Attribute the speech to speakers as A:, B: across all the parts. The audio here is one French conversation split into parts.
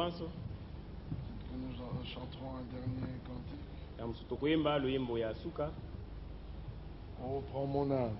A: mwanzo.
B: Que nous chanterons un dernier cantique.
A: Ya msutokuimba luyimbo ya suka.
B: Oh, prends mon âme.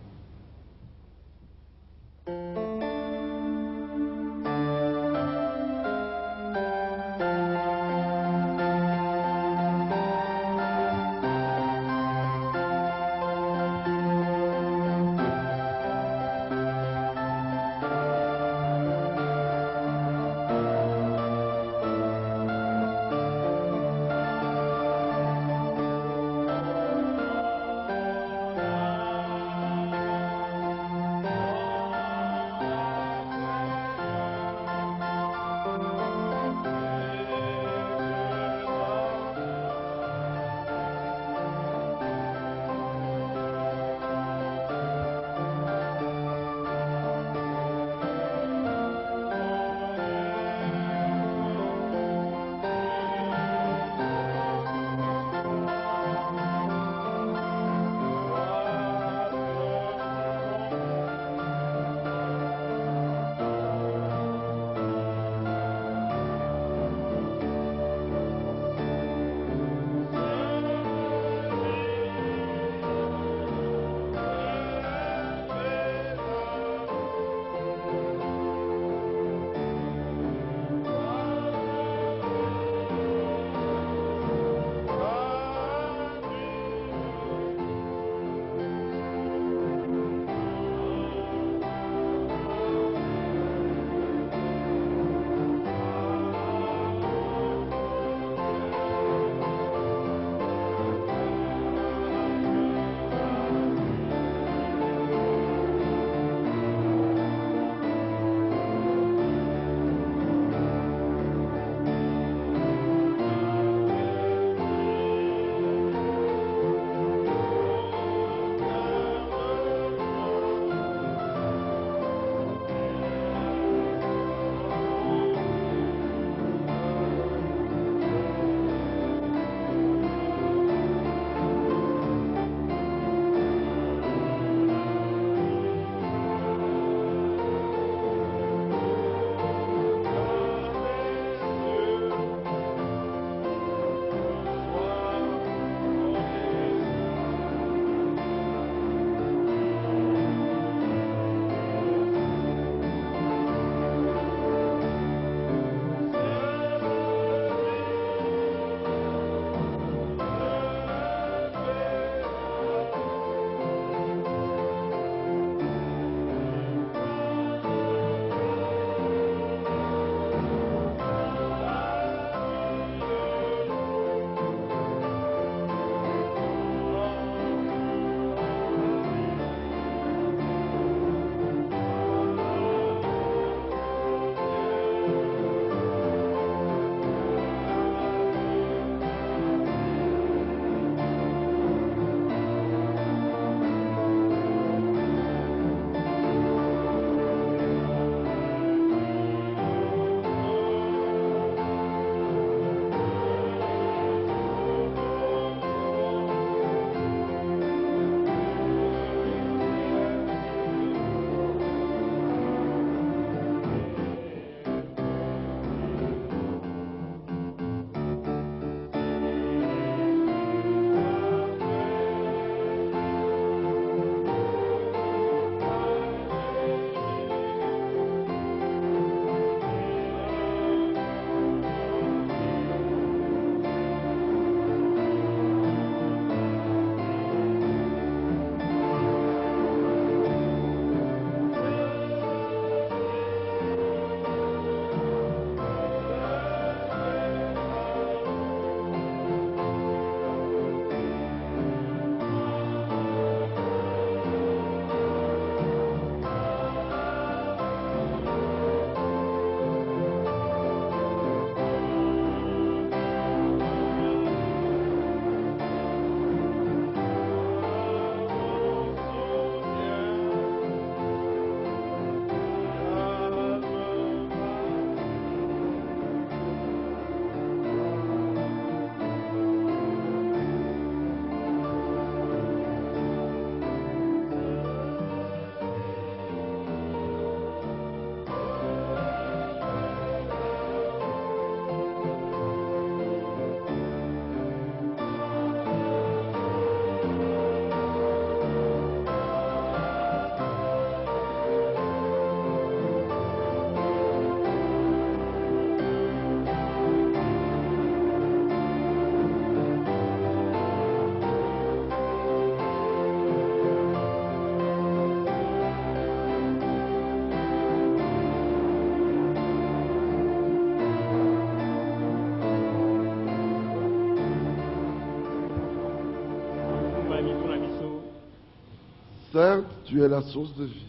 B: Certes, tu es la source de vie.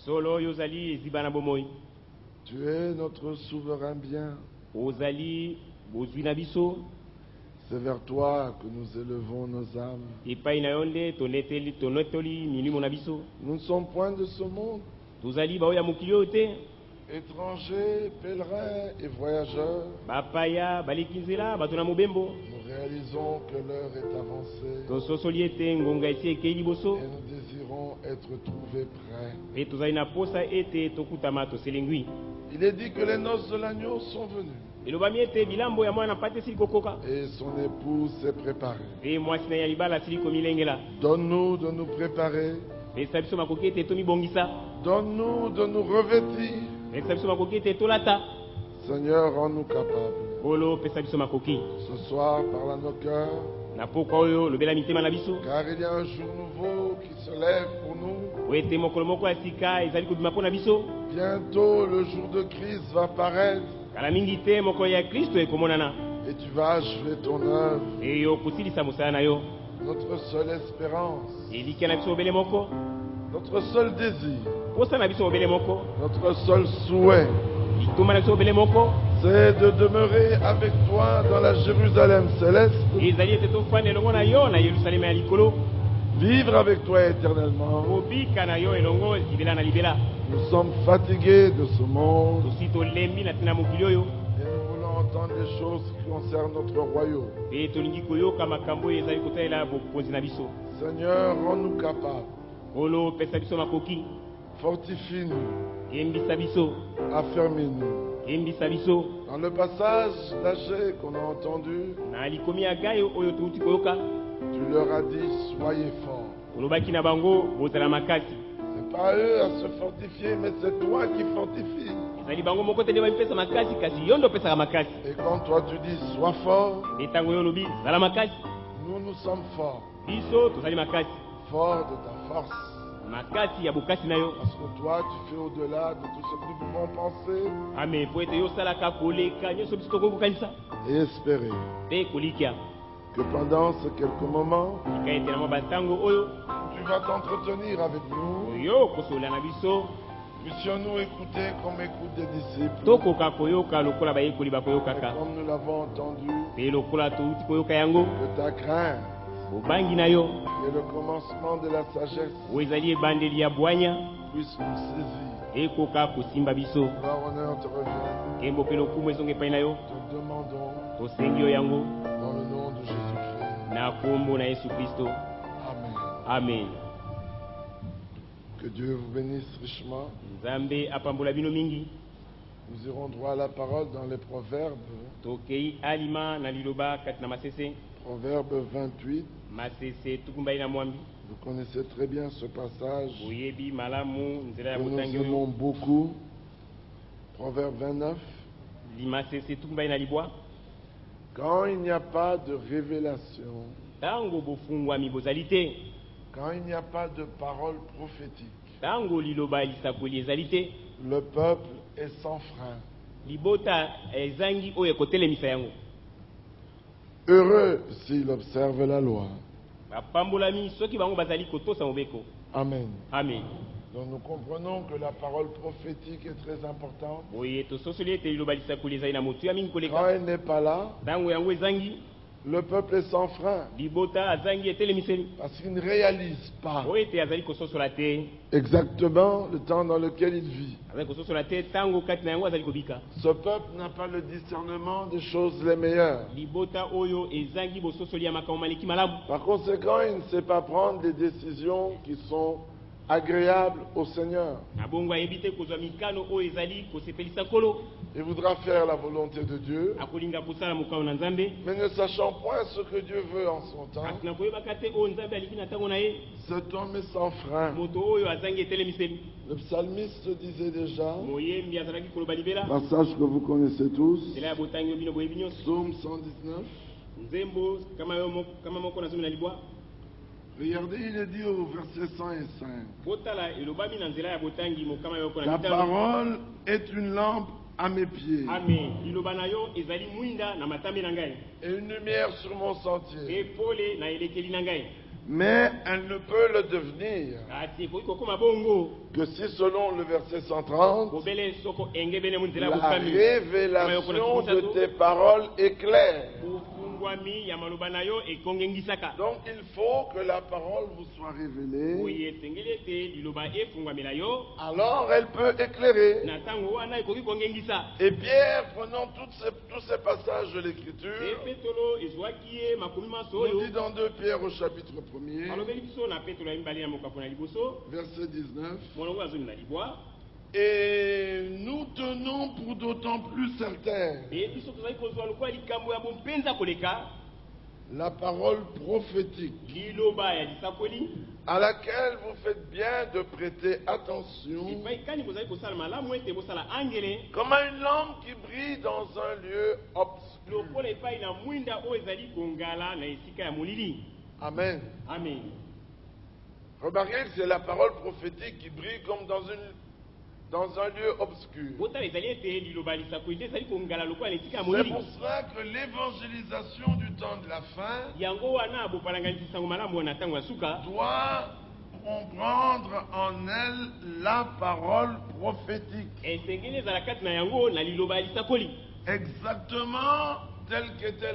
A: Solo oyo ozali eziba na bomoi.
B: Tu es notre souverain bien.
A: Ozali bozwi na biso.
B: C'est vers toi que nous élevons nos âmes.
A: Epai na yo nde tonetoli milimo na biso.
B: Nous ne sommes point de ce monde.
A: Tozali baoyo ya mokili oyo te.
B: Étrangers, pèlerins et voyageurs.
A: Bapaya baleki nzela bato na mobembo.
B: Nous réalisons que l'heure est avancée.
A: Tososoli ete ngonga esi ekei liboso.
B: Et nous désirons être trouvés prêts.
A: Pe tozali na posa ete tokutama toselengwi.
B: Il est dit que les noces de l'agneau sont venues.
A: Elobami ete bilambo ya mwana mpate esili kokoka.
B: Et son épouse s'est préparée.
A: Pe mwasi na ya libala asili komilengela.
B: Donne-nous de nous préparer.
A: Pesa biso makoki ete tomibongisa.
B: Donne-nous de nous revêtir.
A: Pesa biso makoki ete tolata.
B: Seigneur, rends-nous capables.
A: Olo pesa biso makoki.
B: Ce soir, parle à nos cœurs.
A: Na pokwa oyo lobela mitema na biso.
B: Car il y a un jour nouveau qui se lève pour nous.
A: Ete mokolo moko ya sika ezali kobima mpo na biso.
B: Bientôt, le jour de Christ va paraître.
A: Kala mingi te mokolo ya Kristo ekomonana.
B: Et tu vas achever ton œuvre.
A: Eyo kosilisa mosala na yo.
B: Notre seule espérance.
A: Eliki na biso obele moko.
B: Notre seul désir.
A: Posa na biso obele moko.
B: Notre seul souhait.
A: Lituma na biso obele moko.
B: C'est de demeurer avec toi dans la Jérusalem céleste.
A: Ezali ete tofanda elongo na yo na Yerusalema ya likolo.
B: Vivre avec toi éternellement.
A: Kobika na yo elongo libela na libela.
B: Nous sommes fatigués de ce monde.
A: Tosi tolembi na tina mokili oyo.
B: Et nous voulons entendre les choses qui concernent notre royaume.
A: Pe tolingi koyoka makambo oyo ezali kotalela bokonzi na biso.
B: Seigneur, rends-nous capables.
A: Olo pesa biso makoki.
B: Fortifie-nous.
A: Yembisa biso.
B: Affermis-nous.
A: Yembisa biso.
B: Dans le passage d'Agé qu'on a entendu,
A: Na likomi ya gayo oyo touti koyoka.
B: tu leur as dit, soyez forts.
A: Olobaki na bango bozala makasi.
B: C'est pas eux à se fortifier, mais c'est toi qui fortifies.
A: Ezali bango moko te nde bamipesa makasi kasi yo ndo opesaka makasi.
B: Et quand toi tu dis, sois fort,
A: Nde ntango yo olobi zala makasi.
B: nous sommes forts.
A: Biso tozali makasi.
B: Forts de ta force.
A: Makasi ya bokasi na yo.
B: Parce que toi, tu fais au-delà de tout ce que nous pouvons penser
A: Amen. Po ete yo osalaka koleka nyonso biso tokoki kokanisa.
B: et espérer.
A: Mpe kolikia.
B: Que pendant ces quelques moments,
A: Tika ete na mwa bantango oyo
B: tu vas t'entretenir avec nous.
A: oyo kosola na biso.
B: Puissions-nous écouter comme écoutent des disciples.
A: Tokoka koyoka lokola bayekoli
B: Et
A: bakoyokaka.
B: comme nous l'avons entendu,
A: Mpe lokola touti koyoka yango.
B: que ta crainte
A: Bobangi na yo
B: et le commencement de la sagesse
A: oyo ezali ebandeli ya bwanya
B: puissent nous saisir.
A: ekoka kosimba biso.
B: Gloire, honneur te revient.
A: Nkembo mpe lokumu ezonga epai na yo.
B: Te demandons
A: Tosengi yo yango
B: dans le nom de Jésus-Christ.
A: na kombo na Yesu Kristo.
B: Amen.
A: Amen.
B: Que Dieu vous bénisse richement.
A: Nzambe apambola bino mingi.
B: Nous irons droit à la parole dans les Proverbes.
A: Tokei alima na liloba kati na masese.
B: Proverbe 28.
A: Masese tukumbali na mwambi.
B: Vous connaissez très bien ce passage
A: Boyebi malamu nzela ya
B: que nous
A: botangi
B: aimons
A: oyo.
B: beaucoup. Proverbe 29.
A: Limasese tukumbali na libwa.
B: Quand il n'y a pas de révélation,
A: Tango bofungwami bozali te.
B: quand il n'y a pas de parole prophétique,
A: Tango liloba lisakoli ezali te.
B: le peuple est sans frein.
A: Libota ezangi oyo ekotelemisa yango.
B: Heureux s'il observe la loi.
A: Bapambolami soki bango bazali kotosa mobeko.
B: Amen.
A: Amen.
B: Donc nous comprenons que la parole prophétique est très importante.
A: Boye tososoli ete liloba lisakoli ezali na motu ya mingi
B: Quand
A: koleka.
B: elle n'est pas là,
A: Tango yango ezangi.
B: le peuple est sans frein
A: Libota azangi etelemiseli.
B: parce qu'il ne réalise pas
A: Oyo ete azali kososola te.
B: exactement le temps dans lequel il vit.
A: Azali kososola te tango kati na yango azali kobika.
B: Ce peuple n'a pas le discernement des choses les meilleures.
A: Libota oyo ezangi bososoli ya makambo maleki malamu.
B: Par conséquent, il ne sait pas prendre des décisions qui sont agréables au Seigneur.
A: Na bongo ayebi te kozwa mikano oyo ezali kosepelisa nkolo.
B: Il voudra faire la volonté de Dieu,
A: Akolinga kosala mokano na Nzambe.
B: mais ne sachant point ce que Dieu veut en son temps,
A: Kasi na koyebaka te oyo Nzambe alingi na ntango na ye.
B: cet homme est sans frein.
A: Moto oyo azangi etelemiseli.
B: Le psalmiste disait déjà,
A: Moyembi azalaki koloba libela.
B: passage que vous connaissez tous,
A: Nzela ya botangi oyo bino boyebi nyonso.
B: Psaume 119.
A: Nzembo kama moko nazomi na libwa.
B: Regardez, il est dit au verset 105.
A: Botala elobami na nzela ya botangi mokama yo ko na
B: Ta
A: mitano.
B: parole est une lampe à mes pieds
A: Amen. Liloba na yo ezali mwinda na matambe na ngai.
B: et une lumière sur mon sentier.
A: Epole na elekeli na ngai.
B: Mais elle ne peut le devenir
A: kati ekoki kokóma bongo
B: que si, selon le verset 130,
A: kobele soko engebene mu nzela ya
B: la
A: bofami
B: révélation de tes paroles est claire.
A: bofungwami ya maloba na yo ekongengisaka.
B: Donc il faut que la parole vous soit révélée.
A: oyo esengeli ete liloba efungwamela yo
B: Alors elle peut éclairer.
A: na ntango wana ekoki kongengisa.
B: Et Pierre, prenant tous ces passages de l'Écriture,
A: e petolo ezwaki ye makomi maso
B: nous
A: oyo
B: dit dans 2 Pierre au chapitre 1er,
A: alobeli biso na petolo ya mibale ya mokapo na liboso
B: verset 19,
A: molongo azoni na libwa.
B: et nous tenons pour d'autant plus certaine
A: e biso tozali kozwa lokola likambo ya bompenza koleka
B: la parole prophétique
A: liloba ya lisakoli
B: à laquelle vous faites bien de prêter attention,
A: epai kani bozali kosala malamu ete bosala angele
B: comme à une lampe qui brille dans un lieu obscur.
A: lokola epai na mwinda oyo ezali kongala na esika ya molili.
B: Amen.
A: Amen.
B: Remarquez que c'est la parole prophétique qui brille comme dans un lieu obscur.
A: botala ezali ete liloba ya lisakoli nde ezali kongala lokola na esika ya
B: C'est
A: molili.
B: pour cela que l'évangélisation du temps de la fin
A: yango wana bopalanganisi sango malamu na ntango ya suka
B: doit comprendre en elle la parole prophétique,
A: esengeli ezala kati na yango na liloba ya lisakoli
B: exactement telle qu'était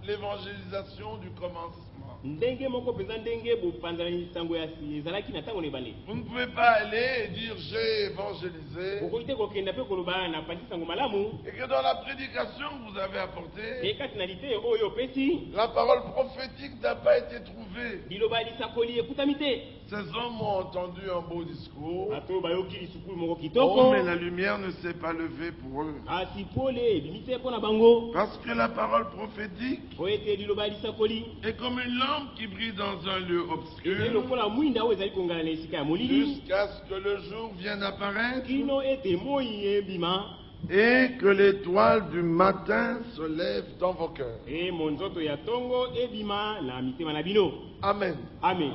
B: l'évangélisation du commencement.
A: ndenge moko mpenza ndenge bopanzana sango ya ezalaki na ntango na ebale.
B: Vous ne pouvez pas aller et dire j'ai évangélisé
A: okoki te kokenda mpe koloba na pasi sango malamu
B: et que dans la prédication que vous avez apportée,
A: e kati na lite oyo opesi
B: la parole prophétique n'a pas été trouvée.
A: liloba ya lisakoli ekutami te.
B: Ces hommes ont entendu un beau discours.
A: bato bayoki lisukulu moko
B: Oh,
A: kitoko
B: mais la lumière ne s'est pas levée pour eux.
A: kasi pole ebimi te mpo na bango
B: Parce que la parole prophétique
A: oyo ete liloba ya lisakoli
B: est comme une lampe qui brille dans un lieu
A: ezali
B: obscur
A: lokola mwinda oyo ezali kongala na esika ya molili
B: jusqu'à ce que le jour vienne apparaître
A: kino ete moi ebima
B: et que l'étoile du matin se lève dans vos cœurs.
A: e monzoto ya ntongo ebima na mitema na bino.
B: Amen.
A: Amen.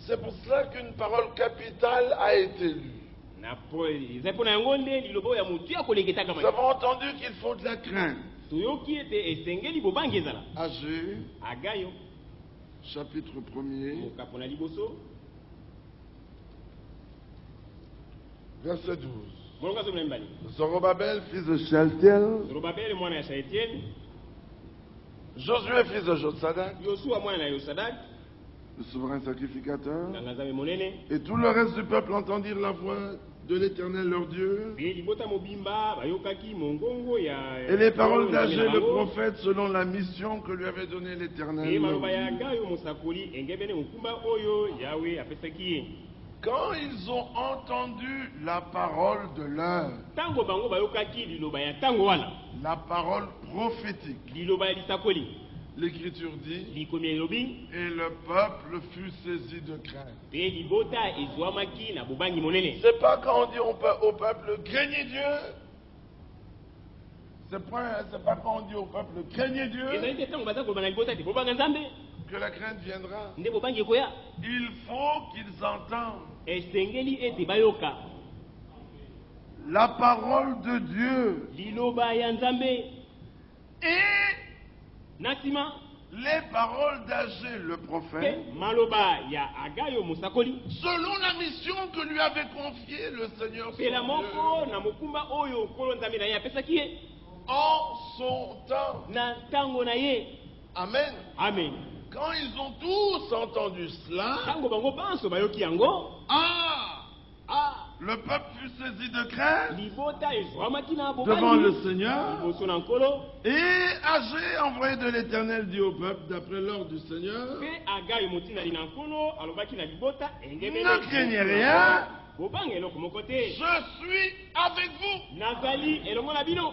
B: C'est pour cela qu'une parole capitale a été lue.
A: ezali mpo na yango nde liloba oyo ya motu ya kolengetaka
B: Nous avons entendu qu'il faut de la crainte.
A: toyoki ete esengeli bobangi ezala.
B: Agé,
A: agayo
B: chapitre 1er,
A: mokapo na liboso
B: verset 12.
A: molongo azomi na mibale.
B: Zorobabel, fils de Shealtiel,
A: zorobabeli mwana ya shaetieli,
B: Josué, fils de Jotsadak,
A: yosuwa mwana na yosadak
B: le souverain sacrificateur,
A: nganga nzambe monene
B: et tout le reste du peuple entendirent la voix de l'Éternel leur Dieu,
A: mpe libota mobimba bayokaki mongongo ya
B: et les paroles
A: Nzambe
B: d'Agé
A: na
B: le
A: bango,
B: prophète selon la mission que lui avait donnée l'Éternel.
A: mpe
B: leur
A: maloba ya
B: Dieu.
A: gayo mosakoli engebene mokumba oyo yawe apesaki ye.
B: Quand ils ont entendu la parole de l'heure,
A: ntango bango bayokaki liloba ya ntango wana
B: la parole prophétique,
A: liloba ya lisakoli
B: l'Écriture dit,
A: likomi elobi
B: et le peuple fut saisi de crainte.
A: mpe libota ezwamaki na bobangi monene.
B: C'est pas quand on dit au peuple, craignez Dieu. C'est pas quand on dit au peuple, craignez Dieu,
A: ezali te ntango baza koloba na libota ete bobanga nzambe
B: que la crainte viendra.
A: nde bobangi ekoya.
B: Il faut qu'ils entendent
A: esengeli ete bayoka
B: la parole de Dieu
A: liloba ya nzambe
B: et
A: na nsima
B: les paroles d'Agé le prophète,
A: mpe maloba ya agayo mosakoli
B: selon la mission que lui avait confiée le Seigneur son
A: mpela moko
B: Dieu,
A: na mokumba oyo nkolo nzambe na ye apesaki ye
B: en son temps.
A: na ntango na ye.
B: Amen.
A: amen.
B: Quand ils ont tous entendu cela,
A: ntango bango banso bayoki yango
B: le peuple fut saisi de crainte
A: libota ezwamaki na
B: devant le
A: bobangi
B: Seigneur.
A: liboso na nkolo
B: Et Agé, envoyé de l'Éternel, dit au peuple, d'après l'ordre du Seigneur,
A: mpe agayo motindali na nkolo alobaki na libota
B: ne craignez rien,
A: bobanga eloko moko te,
B: je suis avec vous.
A: nazali elongo na bino.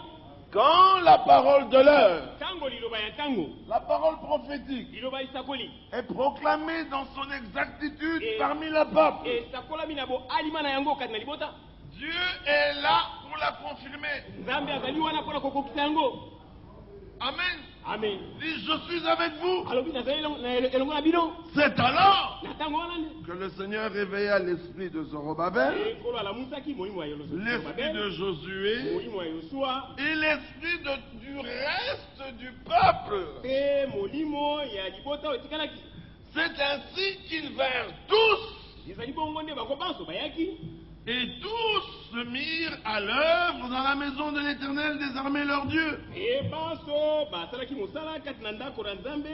B: Quand la parole de l'heure,
A: ntango liloba ya ntango
B: la parole prophétique,
A: liloba lisakoli
B: est proclamée dans son exactitude
A: Et-
B: parmi le peuple,
A: esakolami na boalima na yango kati na libota,
B: Dieu est là pour la confirmer.
A: nzambe azali wana mpona kokokisa yango.
B: Amen.
A: amen.
B: Dit, je suis avec vous.
A: alobi nazali elongo na bino
B: C'est alors
A: na ntango wana nde
B: que le Seigneur réveilla l'esprit de Zorobabel,
A: nkolo alamusaki molimo ya
B: l'esprit de Josué
A: molimo ya yosuwa
B: et l'esprit du reste du peuple.
A: mpe molimo ya libota oyo etikalaki.
B: C'est ainsi qu'ils vinrent tous,
A: ezali bongo nde bango banso bayaki
B: et tous se mirent à l'œuvre dans la maison de l'Éternel des armées leur Dieu.
A: e banso basalaki mosala kati na ndako na nzambe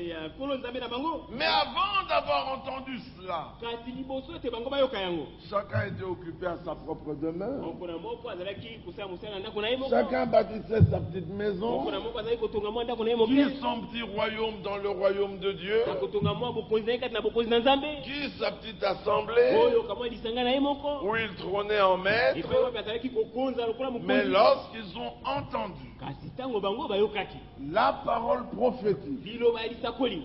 A: ya nkolo nzambe na bango.
B: Mais avant d'avoir entendu cela,
A: kasi liboso ete bango bayoka yango
B: chacun était occupé à sa propre demeure.
A: moko na moko azalaki kosala mosala na ndako na ye moko.
B: Chacun bâtissait sa petite maison,
A: moko na moko azalaki kotonga mwa ndako na ye
B: qui
A: moke
B: son petit royaume dans le royaume de Dieu,
A: akotonga mwa bokonzi na ye kati na bokonzi na nzambe
B: qui sa petite assemblée,
A: oyo kamwa lisanga na ye moko
B: où il trônait en maître.
A: epe wapi azalaki kokonza lokola
B: Mais
A: mokonzi.
B: lorsqu'ils ont entendu
A: kasi ntango bango bayokaki
B: la parole prophétique,
A: liloba ya lisakoli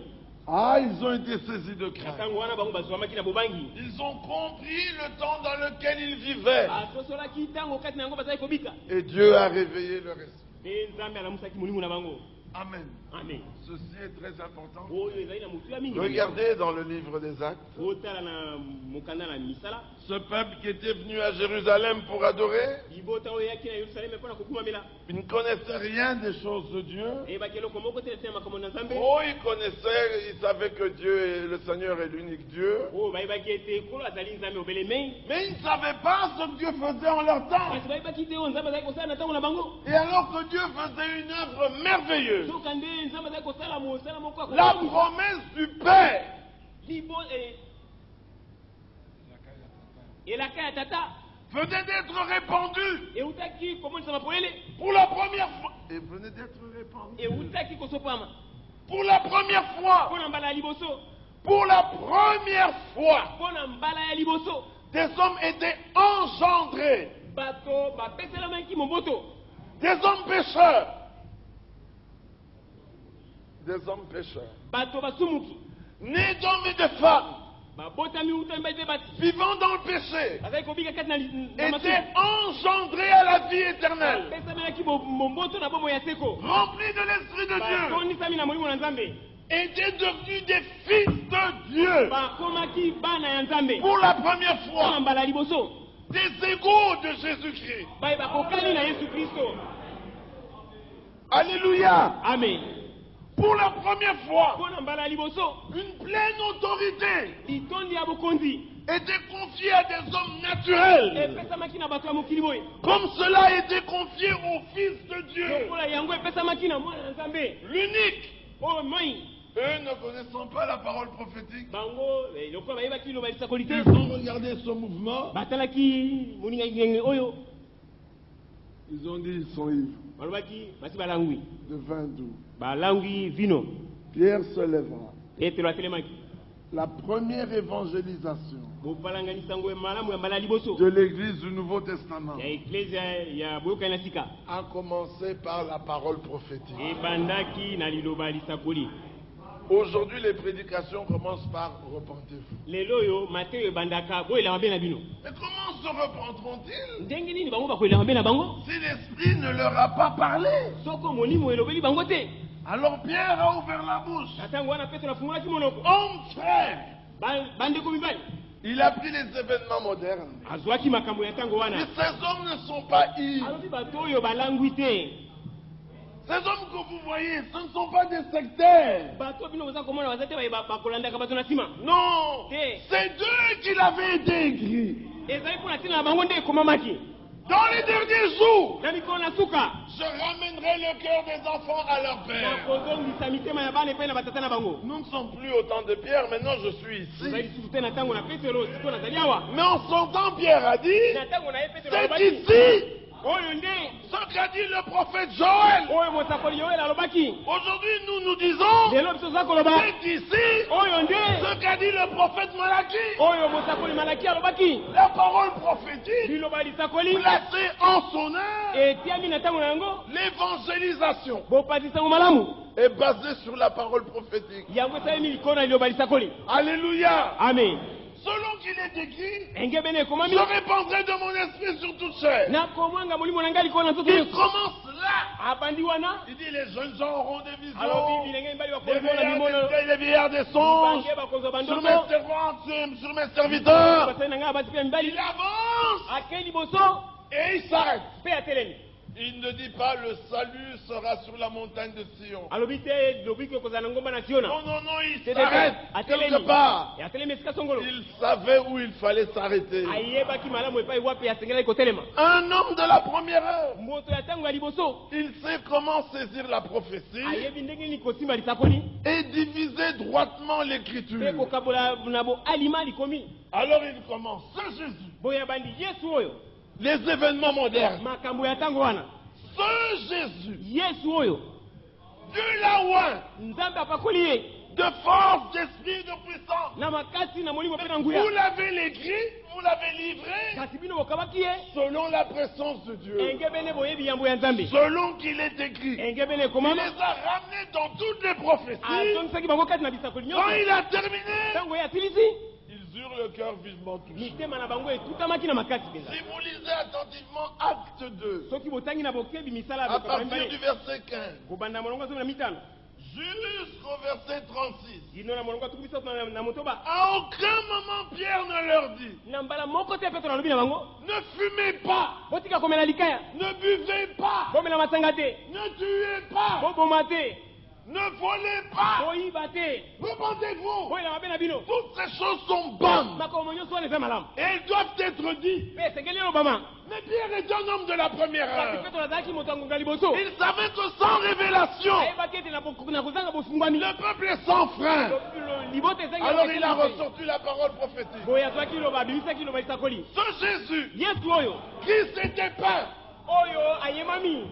B: ils ont été saisis de
A: na
B: crainte.
A: ntango wana bango bazwamaki na bobangi
B: Ils ont compris le temps dans lequel ils vivaient.
A: basosolaki ntango kati na yango bazalaki kobika
B: Et Dieu a réveillé leur esprit.
A: mpe nzambe alamusaki molimo na bango.
B: Amen.
A: amen.
B: Ceci est très important.
A: oyo ezali na motu ya mingi.
B: Regardez dans le livre des Actes.
A: otala na mokanda na misala
B: Ce peuple qui était venu à Jérusalem pour adorer,
A: libota oyo eyaki na yerusaleme mpo na kokumamela
B: il ne connaissait rien des choses de Dieu.
A: eyebaki eloko moko te na makambo na nzambe
B: Ils connaissaient, ils savaient que Dieu, le Seigneur est l'unique Dieu.
A: oyo bayebaki ete ekolo azali nzambe obelemei
B: Mais ils ne savaient pas ce que Dieu faisait en leur temps.
A: kasi bayebaki te oyo nzambe azali kosala na ntango na bango.
B: Et alors que Dieu faisait une œuvre merveilleuse,
A: soka nde nzambe azali kosala mosala moko ya
B: la
A: kokomisa.
B: promesse du Père
A: elaka ya tata
B: venait d'être répandue
A: eutaki komonisama polele
B: pour la première fois. Et venait d'être répandue.
A: eutaki kosopama
B: Pour la première fois.
A: mpo na mbala ya liboso.
B: Pour la première fois,
A: mpo na mbala ya liboso
B: des hommes étaient engendrés.
A: bato bapeselamaki moboto.
B: Des hommes pécheurs. Des hommes pécheurs.
A: bato basumuki
B: Nés d'hommes et de femmes.
A: babotami utami baite bati
B: Vivant dans le péché.
A: bazali kobika kati na
B: Étaient engendrés à la vie éternelle.
A: bapesamelaki moboto na bomoi ya seko.
B: Remplis de l'Esprit de Dieu.
A: batonisami na molimo na nzambe
B: Étaient devenus des fils de Dieu.
A: bakomaki bana ya nzambe.
B: Pour la première
A: mpo na
B: fois.
A: mbala ya liboso
B: Des égaux de Jésus-Christ.
A: baye bakokani na yesu kristo.
B: Alléluia.
A: amen.
B: Pour la première fois,
A: mpo na mbala ya liboso
B: une pleine autorité
A: litondi ya bokonzi
B: était confiée à des hommes naturels.
A: epesamaki na bato ya mokili boye
B: Comme cela a été confié au Fils de Dieu.
A: lokola yango epesamaki na mwana na nzambe
B: L'unique.
A: oyo moi.
B: Eux ne connaissant pas la parole prophétique,
A: bango lokola bayebaki liloba lisakoli te
B: ils ont regardé ce mouvement.
A: batalaki moningangenge oyo
B: Ils ont dit ils sont ivres.
A: balobaki basi balangwi
B: De vin doux.
A: balangwi vino.
B: Pierre se lèvera.
A: petelo atelemaki
B: La première évangélisation
A: bopalanganisango malamu ya mbala ya liboso
B: de l'Église du Nouveau Testament
A: ya eklezia ya boyokani na sika
B: a commencé par la parole prophétique.
A: ebandaki na liloba lisakoli.
B: Aujourd'hui, les prédications commencent par repentez-vous.
A: lelo oyo mateyo ebandaka boyela mabe na bino.
B: Mais comment se repentront-ils
A: ndenge nini bango bakoyela mabe na bango
B: si l'Esprit ne leur a pas parlé?
A: soko molimo elobeli bango te.
B: Alors Pierre a ouvert la bouche.
A: na ntango wana petelo afungolaki monoko.
B: Homme frère,
A: bandeko mibali
B: il a pris les événements modernes.
A: azwaki makambo ya ntango
B: Et
A: wana
B: ces hommes ne sont pas ivres.
A: alobi bato oyo balangwi te.
B: Ces hommes que vous voyez, ce ne sont pas des sectaires.
A: bato bino boza komona baza te bakolandaka bato na nsima.
B: Non,
A: Te.
B: c'est d'eux qu'il avait été écrit.
A: ezali mpo na ntina na bango nde ekomamaki.
B: Dans les derniers jours,
A: na mikolo na suka
B: je ramènerai le cœur des enfants à leur père.
A: nakozongisa mitema ya bana epai na batata na bango.
B: Nous ne sommes plus au temps de Pierre, maintenant je suis
A: ozali
B: ici.
A: lisusu te na ntango na petelo siko nazali awa.
B: Mais en son temps, Pierre a dit,
A: na ntango na ye petelo
B: c'est
A: alobaki
B: ici
A: oyo nde
B: ce qu'a dit le prophète Joël.
A: oyo mosakoli yoel alobaki.
B: Aujourd'hui, nous disons,
A: lelo biso toza koloba
B: c'est ici
A: oyo nde
B: ce qu'a dit le prophète Malachie.
A: oyo mosakoli malaki alobaki.
B: La parole prophétique
A: liloba lisakoli
B: placée en son œuvre,
A: etiami na ntango na yango
B: l'évangélisation
A: bopatisango malamu
B: est basée sur la parole prophétique.
A: yango esalemi likolo na liloba lisakoli.
B: Alléluia.
A: amen.
B: Selon qu'il est écrit,
A: enge bene ekomami
B: je répandrai de mon esprit sur toute chair.
A: nakomwanga molimo na ngai likolo na nzoto
B: Il
A: nyonso.
B: commence là.
A: abandi wana
B: Il dit les jeunes gens auront des visions,
A: alobi bilenge mibali
B: les
A: bakomona mimono
B: vieillards des, les vieillards des songes,
A: bange bakozwa
B: sur
A: bandoko
B: mes servantes, sur mes serviteurs.
A: basali na ngai abati mpe ya mibali
B: Il avance
A: akei liboso
B: et il s'arrête.
A: mpe atelemi.
B: Il ne dit pas le salut sera sur la montagne de Sion.
A: alobi te lobi ke kozala ngomba na Siona.
B: Non, non, non, il
A: Te
B: s'arrête
A: atelemi.
B: quelque part.
A: E atelemi esika songolo.
B: Il savait où il fallait s'arrêter.
A: Ayebaki malamu epai wapi asengelaki kotelema.
B: Un homme de la première heure.
A: Moto ya ntango ya liboso.
B: Il sait comment saisir la prophétie
A: Ayebi ndenge nini kosimba lisakoli.
B: et diviser droitement
A: Pe
B: l'écriture.
A: kokabola na bo alima likomi.
B: Alors il commence. Ce Jésus,
A: Boya bandi Yesu oyo.
B: les événements modernes.
A: Makambo ya ntango wana.
B: Ce Jésus,
A: Yesu oyo.
B: de la loin,
A: Nzambe apakoli ye.
B: de force, d'esprit, de puissance.
A: Na makasi na molimo pe na
B: Vous
A: nguya.
B: l'avez écrit, vous l'avez livré
A: Kasi bino bokabaki ye.
B: selon la présence de Dieu.
A: Enge bene boyebi yambo ya Nzambe.
B: Selon qu'il est écrit.
A: Enge bene
B: Il
A: komama.
B: les a ramenés dans toutes les prophéties.
A: Atongisaki bango kati na bisakoli
B: Quand
A: nyonso.
B: il a terminé,
A: Ntango ye asilisi.
B: ils eurent le cœur vivement touché.
A: Mitema na bango etutamaki na makasi penza.
B: Si vous lisez attentivement Acte 2,
A: Soki botangi na bokebi misala
B: à
A: ya
B: partir du verset 15
A: kobanda molongo ya 15
B: jusqu'au verset 36,
A: ino na molongo ya 17 na motoba.
B: à aucun moment Pierre ne leur dit
A: Na mbala moko te Petro alobi na bango.
B: ne fumez pas,
A: Botika komela likaya.
B: ne buvez pas,
A: Bomela masanga te.
B: ne tuez pas,
A: Boboma te.
B: ne volez pas,
A: Boyiba te.
B: repentez-vous.
A: Boyela mabe na bino.
B: Toutes ces choses sont bonnes
A: Makambo nyonso wana eza malamu.
B: et elles doivent être dites.
A: Pe esengeli elobama.
B: Mais Pierre est un homme de la première
A: Kasi
B: heure.
A: Petro azalaki moto ya ngonga liboso.
B: Il savait que sans révélation,
A: Ayebaki ete na kozanga bofungwami.
B: le peuple est sans frein.
A: Libota ezangi.
B: Alors il a ressorti la parole prophétique.
A: boye azwaki loba abimisaki loba lisakoli.
B: Ce Jésus,
A: Yesu oyo.
B: Christ était peint.
A: Oyo ayemami.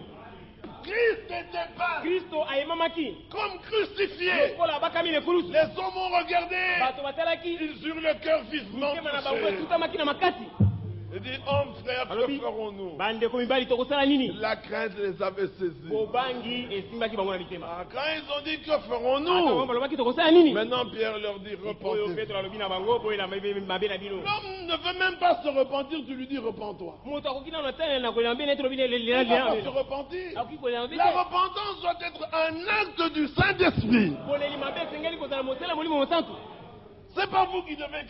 B: Christ était peint
A: Kristo ayemamaki.
B: comme crucifié.
A: Lokola bakami na ekulusu.
B: Les hommes ont regardé.
A: Bato batalaki.
B: Ils eurent le cœur vivement
A: mitema na bango
B: touché.
A: etutamaki na makasi.
B: Il dit, hommes, frères, que
A: Alobi,
B: ferons-nous?
A: bandeko mibali tokosala nini?
B: La crainte les avait saisis.
A: Bobangi esimbaki bango na mitema.
B: Ah, quand ils ont dit, que
A: Ata bango
B: ferons-nous?
A: balobaki tokosala nini?
B: Maintenant, Pierre leur dit,
A: Oyo
B: repentez.
A: Petro alobi na bango boyela mabe na bino.
B: L'homme ne veut même pas se repentir, tu lui dis, repens-toi.
A: Moto akoki na tana na kolela mbene tolobi
B: Il ne va pas se repentir.
A: akoki kolela mbene.
B: La repentance doit être un acte du Saint-Esprit.
A: Koleli mabe esengeli kozala mosala molimo mosantu.
B: C'est pas vous qui devez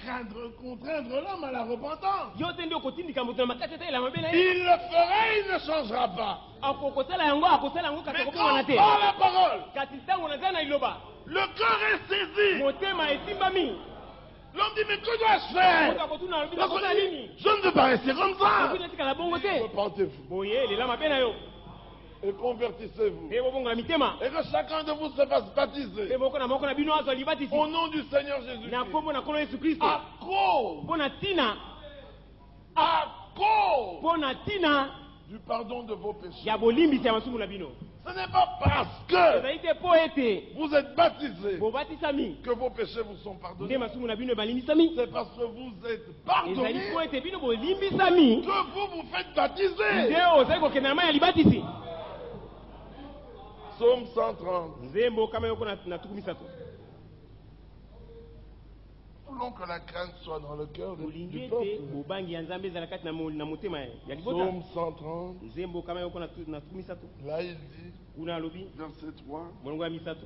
B: contraindre l'homme à la repentance.
A: Yo te ndio kotindika moto na makasi ata elama mbene.
B: Il le fera, il ne changera pas.
A: Akokosala yango akosala yango kati
B: Mais
A: akokoma na
B: quand
A: te.
B: par la parole,
A: Kasi ntango naza na liloba.
B: le cœur est saisi.
A: Motema esimbami.
B: L'homme dit, mais que dois-je
A: Moto
B: faire?
A: akotuna alobi
B: L'autre
A: nakosala
B: dit,
A: nini?
B: je ne veux pas rester comme ça.
A: Okoki natikala bongo te.
B: Repentez-vous
A: Boye elela mabe na yo.
B: et convertissez-vous.
A: Mpe bobongola mitema.
B: Et que chacun de vous se fasse baptiser
A: Mpe moko na bino azwa libatisi.
B: au nom du Seigneur
A: Na
B: Jésus-Christ.
A: kombo na nkolo Yesu Kristo.
B: À cause,
A: Mpo na tina. Mpo na tina
B: du pardon de vos péchés.
A: ya bolimbisi ya masumu na bino.
B: Ce n'est pas parce que
A: Ezali te mpo ete
B: vous êtes baptisés
A: bobatisami
B: que vos péchés vous sont
A: nde
B: pardonnés.
A: masumu na bino ebalimbisami.
B: C'est parce que vous êtes
A: Ezali
B: pardonnés
A: mpo ete bino bolimbisami
B: que vous vous faites baptiser.
A: nde ozali kokende na mai ya libatisi.
B: Psaume 130.
A: Nzembo kama yoko na tuku misato.
B: Voulons que la crainte soit dans le cœur du
A: Olingi ete
B: peuple.
A: bobangi ya Nzambe ezala kati na motema ya libota.
B: Psaume 130.
A: Nzembo kama yoko na tuku misato.
B: Là, il dit,
A: Kuna alobi
B: verset 3.
A: molongo ya misato.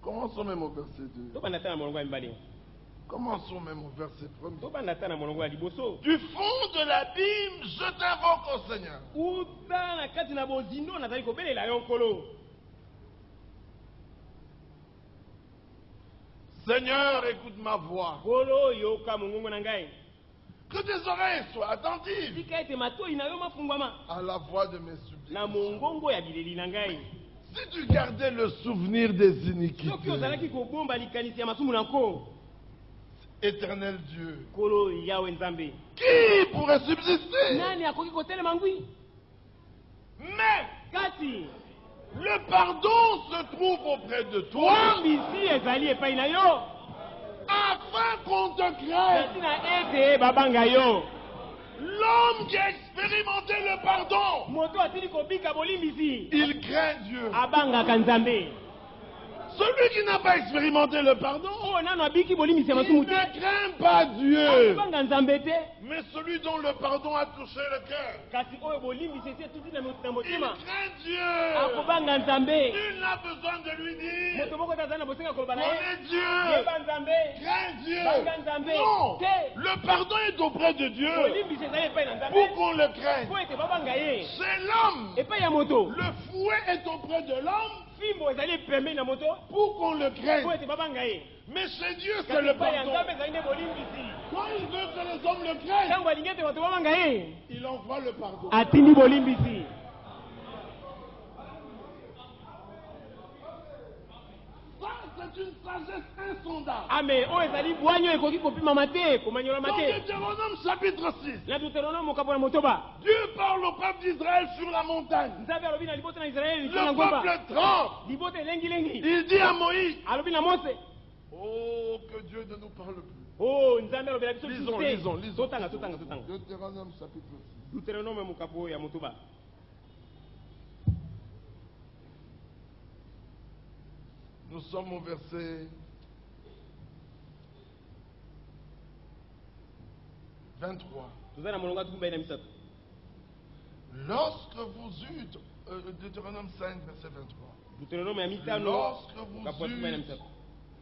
B: Commençons même au verset 2.
A: Tobanda ta na molongo ya mibale.
B: Commençons même au verset 1er.
A: Tobanda ta na molongo ya liboso.
B: Du fond de l'abîme, je t'invoque au Seigneur.
A: Uta na kati na bozindo nazali kobelela yo nkolo.
B: Seigneur, écoute ma voix.
A: Nkolo yoka mongongo na ngai.
B: Que tes oreilles soient attentives
A: Tika ete matoi na yo mafungwama
B: à la voix de mes
A: na
B: supplications.
A: mongongo ya bileli na ngai.
B: Si tu gardais le souvenir des
A: Soki
B: iniquités,
A: ozalaki kobomba likanisi ya masumu na nko.
B: éternel Dieu,
A: Nkolo yawe Nzambe.
B: qui pourrait subsister?
A: Nani akoki kotelema ngwi?
B: Mais
A: Kati
B: le pardon se trouve auprès de toi
A: bisi ezali epai na yo.
B: afin qu'on te craigne.
A: Kasi na ete babanga yo.
B: L'homme qui a expérimenté le pardon,
A: Moto atili kobika bolimbisi.
B: il craint Dieu.
A: Abangaka Nzambe.
B: Celui qui n'a pas expérimenté le pardon,
A: Oh, nano abiki bolimi
B: il
A: masumu te.
B: ne craint pas Dieu.
A: Banga nzambe te.
B: Mais celui dont le pardon a touché le cœur,
A: Kasi oyo bolimi sese tuti na
B: il
A: motema.
B: craint Dieu.
A: Akobanga nzambe.
B: Nul n'a besoin de lui dire,
A: Moto moko tazana bosenga koloba na ye.
B: connais Dieu,
A: Yeba nzambe.
B: crains Dieu.
A: Banga nzambe.
B: Non,
A: Te.
B: le pardon est auprès de Dieu
A: Bolimi sese epai na nzambe.
B: pour qu'on le craigne.
A: Po ete babanga ye.
B: C'est l'homme.
A: Epai ya moto.
B: Le fouet est auprès de l'homme
A: Fimbo ezali pembeni na moto.
B: pour qu'on le
A: Po
B: craigne.
A: ete babanga ye.
B: Mais chez Dieu, c'est
A: Kasi
B: le
A: epai ya
B: pardon.
A: nzambe ezali nde bolimbisi.
B: Quand il veut que les hommes le craignent,
A: Ntango alingi ete bato babanga ye.
B: il envoie le pardon.
A: Atindi bolimbisi.
B: Ça, c'est une sagesse insondable.
A: Ame oyo ezali bwanyo ekoki kopimama te komanyolama
B: Dans
A: te.
B: Deutéronome chapitre 6,
A: Na Deutéronome mokambo na motoba.
B: Dieu parle au peuple d'Israël sur la montagne.
A: Nzambe alobi na libota na Israeli
B: Le
A: liso na ngomba.
B: peuple tremble.
A: Libota elengi-lengi.
B: Il dit à Moïse,
A: Alobi na Mose.
B: oh, que Dieu ne nous parle plus.
A: Oh, Nzambe alobela biso
B: Lisons,
A: lisusu te.
B: lisons, lisons.
A: Totanga.
B: Deutéronome chapitre 6.
A: Deutéronome mokambo ya motoba.
B: Nous sommes au verset 23.
A: Toza na molongo atuku mbai na misato.
B: Lorsque vous eûtes, Deutéronome 5, verset 23.
A: Deutéronome ya mitano
B: Lorsque
A: mokambo atuku mbai na
B: vous
A: misato.
B: eûtes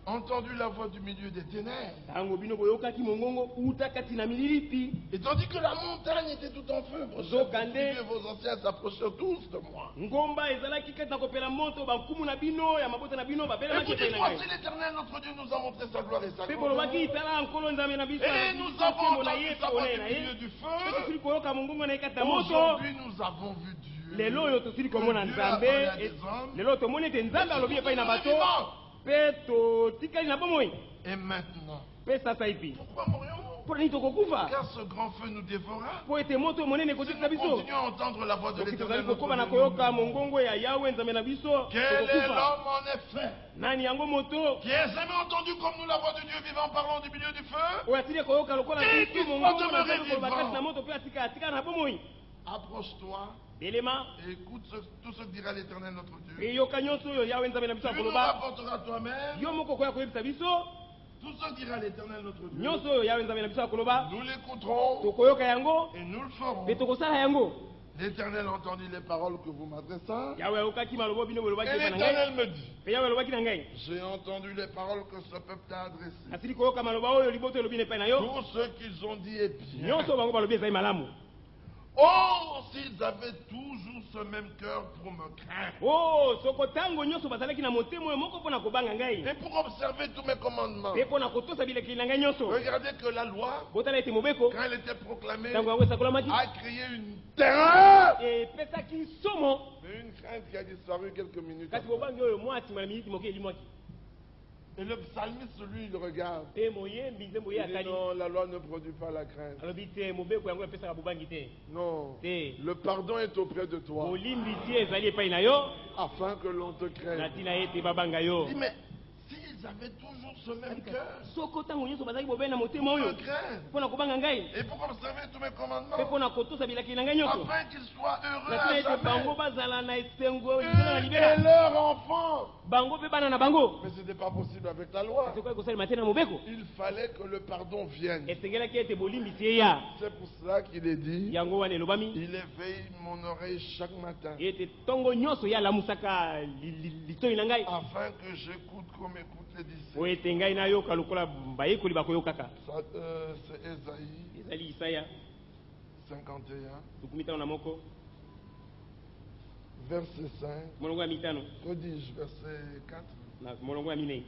B: entendu la voix du milieu des ténèbres,
A: Tango bino boyokaki mongongo uta kati na mililipi.
B: et tandis que la montagne était tout en feu, vos
A: Zokande.
B: chefs, vos anciens s'approchèrent tous de moi.
A: Ngomba ezalaki kati na kopela moto bankumu na bino ya mabota na bino
B: Et
A: babelamaki
B: vous
A: epai
B: dites,
A: na
B: voici
A: ngai.
B: l'Éternel notre Dieu nous a montré sa gloire et sa
A: Mpe
B: gloire.
A: bolobaki tala nkolo nzambe na biso
B: Et nous avons entendu sa voix du milieu du
A: Mpe
B: feu.
A: tosili koyoka mongongo na ye kati na moto.
B: Aujourd'hui nous avons vu Dieu.
A: Lelo oyo tosili komona
B: Dieu a
A: nzambe.
B: parlé à des hommes.
A: Lelo tomoni ete nzambe alobi epai na bato.
B: Vivant.
A: Mpe totikali na bomoi.
B: Et maintenant,
A: Mpe sasa hivi
B: pourquoi mourrions-nous?
A: mpo nini tokokufa?
B: Car ce grand feu nous dévora.
A: Mpo ete moto monene
B: Si
A: ekotikisa
B: nous
A: biso.
B: continuons à entendre la voix de
A: Soki
B: l'Éternel
A: tozali
B: notre
A: kokoba na
B: Dieu,
A: koyoka mongongo ya yawe nzambe na biso
B: quel est
A: tokokufa.
B: l'homme en effet
A: Nani yango moto
B: qui a jamais entendu comme nous la voix de Dieu vivant parlant du milieu du feu?
A: oyo atili koyoka lokola
B: Et
A: biso
B: qu'il
A: mongongo
B: soit
A: na
B: demeuré
A: nzambe koloba kati na
B: vivant.
A: moto mpe atika na bomoi.
B: Approche-toi
A: Belema
B: et écoute tout ce que dira l'Éternel notre Dieu.
A: eyoka nyonso oyo yawe nzambe na biso
B: Tu nous
A: akoloba.
B: rapporteras toi-même
A: Yo moko koya koyebisa biso
B: tout ce que dira l'Éternel notre Dieu.
A: nyonso oyo yawe nzambe na biso akoloba.
B: Nous l'écouterons
A: Tokoyoka yango
B: et nous le ferons.
A: mpe tokosala yango.
B: L'Éternel entendit les paroles que vous m'adressez.
A: Yawe ayokaki maloba bino bolobaki
B: Et
A: epai na
B: l'Éternel
A: ngai.
B: me dit,
A: Mpe yawe alobaki na ngai
B: j'ai entendu les paroles que ce peuple t'a adressées.
A: nasili koyoka maloba oyo liboto elobi na epai na yo.
B: Tout ce qu'ils ont dit est bien.
A: Nyonso bango balobi ezali malamu.
B: Oh, s'ils avaient toujours ce même cœur pour me craindre
A: Oh, soko tango nyonso bazalaki na motema oyo moko mpo na kobanga ngai
B: et pour observer tous mes commandements.
A: mpe mpo na kotosa bilekeli na ngai nyonso.
B: Regardez que la loi,
A: Botala ete mobeko
B: quand elle était proclamée,
A: ntango yango esakolamaki
B: a créé une terreur.
A: epesaki somo.
B: Mais une crainte qui a disparu quelques minutes
A: Kasi
B: après.
A: bobangi oyo mwa nsima na miniti moke elimwaki.
B: Et le psalmiste, lui, il regarde.
A: Mpe moyembi nzembo ye
B: Il dit
A: akali
B: non, la loi ne produit pas la crainte.
A: alobi te mobeko yango epesaka bobangi te.
B: Non,
A: Te
B: le pardon est auprès de toi
A: bolimbisi ezali epai na yo
B: afin que l'on te craigne.
A: na ntina ete babanga yo.
B: Il dit, mais s'ils avaient toujours ce même cœur
A: soko ntango nyonso bazalaki bobeli na motema
B: pour
A: oyo
B: me craindre
A: mpo na kobanga ngai
B: et pour observer tous mes
A: mpe
B: commandements,
A: mpo na kotosa bilakeli na ngai nyonso
B: afin qu'ils soient heureux
A: na
B: à
A: ntina ete bango
B: jamais,
A: bazala na esengo libela na
B: eux et
A: libela
B: leurs enfants.
A: bango mpe bana na bango.
B: Mais ce n'était pas possible avec la loi.
A: soki ekosalema te na mobeko
B: Il fallait que le pardon vienne.
A: esengelaki ete bolimbisi eya.
B: C'est pour cela qu'il est dit,
A: yango wana elobami
B: il éveille mon oreille chaque matin
A: ete ntongo nyonso ye alamusaka litoi na ngai
B: afin que j'écoute comme écoutent les disciples.
A: oyo ete ngai nayoka lokola bayekoli bakoyokaka.
B: Ça, c'est Ésaïe
A: ezali isaya
B: 51,
A: tukumi tano na moko
B: verset 5.
A: molongo ya mitano
B: Que dis-je, verset 4?
A: na molongo ya minei.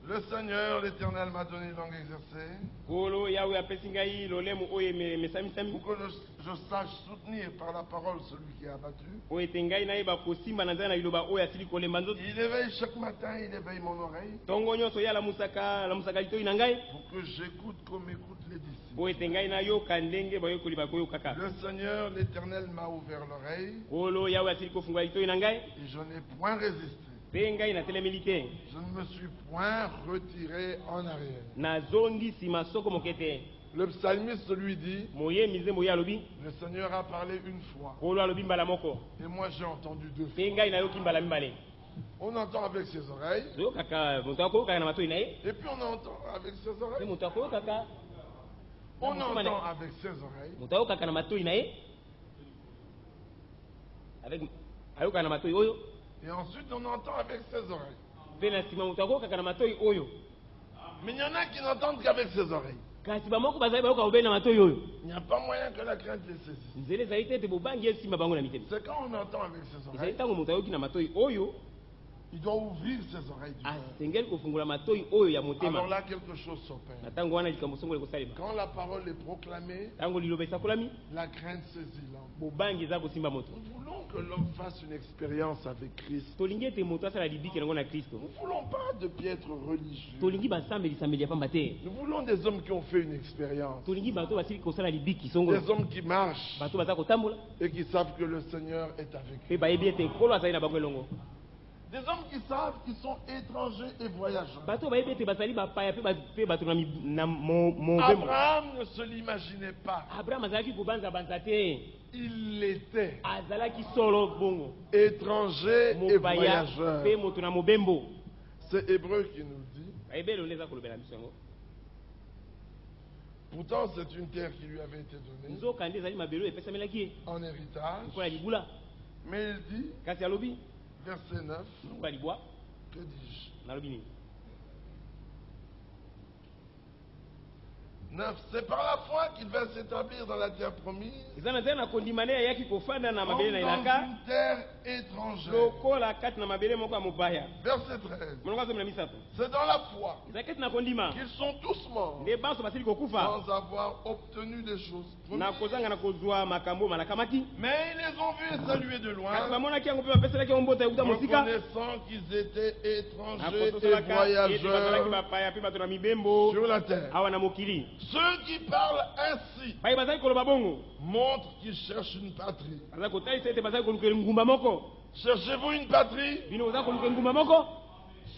B: Le Seigneur, l'Éternel, m'a donné une langue exercée
A: nkolo yawe apesi ngai lolemo oyo emesamisami
B: pour que je sache soutenir par la parole celui qui est abattu.
A: oyo ete ngai nayeba kosimba na nzela na liloba oyo asili kolemba nzoto.
B: Il éveille chaque matin, il éveille mon oreille
A: ntongo nyonso ye alamusaka litoi na ngai
B: pour que j'écoute comme écoutent les disciples.
A: oyo ete ngai nayoka ndenge bayekoli bakoyokaka.
B: Le Seigneur, l'Éternel, m'a ouvert l'oreille
A: nkolo yawe asili kofungola litoi na ngai
B: et je n'ai point résisté.
A: mpe ngai natelemeli te
B: Je ne me suis point retiré en arrière.
A: nazongi nsima soko moke te.
B: Le psalmiste lui dit,
A: moyembi nzembo ye alobi
B: le Seigneur a parlé une fois
A: nkolo alobi mbala moko
B: et moi j'ai entendu deux fois.
A: mpe ngai nayoki mbala mibale.
B: On entend avec ses oreilles. Et puis on entend avec ses oreilles. On entend avec ses oreilles. Et ensuite on entend avec ses oreilles. Mais il y en a qui n'entendent qu'avec ses oreilles. Il n'y a pas moyen que la crainte les saisisse. C'est quand on entend avec ses oreilles. Il doit ouvrir ses oreilles du cœur. Alors là, quelque chose s'opère. Quand la parole est proclamée, la crainte saisit l'homme. Nous voulons que l'homme fasse une expérience avec Christ. Nous ne voulons pas de piètres religieux. Nous voulons des hommes qui ont fait une expérience. Des hommes qui marchent et qui savent que le Seigneur est avec eux. Des hommes qui savent qu'ils sont étrangers et voyageurs. Abraham ne se l'imaginait pas. Il l'était. Étranger et voyageur. C'est Hébreu qui nous dit. Pourtant, c'est une terre qui lui avait été donnée en héritage. Mais il dit, verset 9, que dis-je? 9. C'est par la foi qu'il va s'établir dans la terre promise, comme dans une terre étrangère. Verset 13. C'est dans la foi qu'ils sont tous morts sans avoir obtenu des choses promises. Mais ils les ont vus saluer de loin, reconnaissant qu'ils étaient étrangers et voyageurs sur la terre. Ceux qui parlent ainsi montrent qu'ils cherchent une patrie. Cherchez-vous une patrie?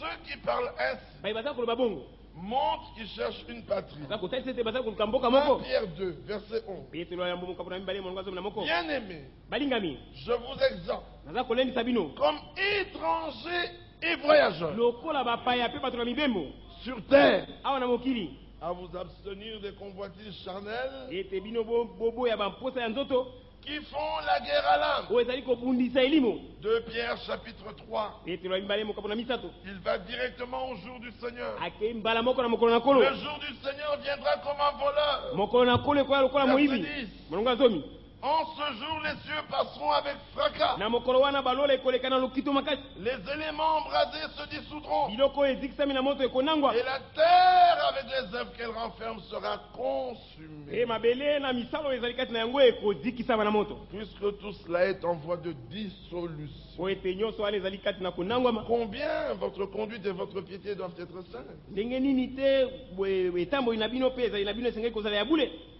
B: Ceux qui parlent ainsi montrent qu'ils cherchent une patrie. 1 Pierre 2, verset 11. Bien-aimés, je vous exhorte, comme étrangers et voyageurs sur terre, à vous abstenir des convoitises charnelles qui font la guerre à l'âme. 2 Pierre chapitre 3. Il va directement au jour du Seigneur. Le jour du Seigneur viendra comme un voleur. Verset 10. En ce jour, les cieux passeront avec fracas. Les éléments embrasés se dissoudront. Et la terre, avec les œuvres qu'elle renferme, sera consumée. Puisque tout cela est en voie de dissolution. Combien votre conduite et votre piété doivent être saintes?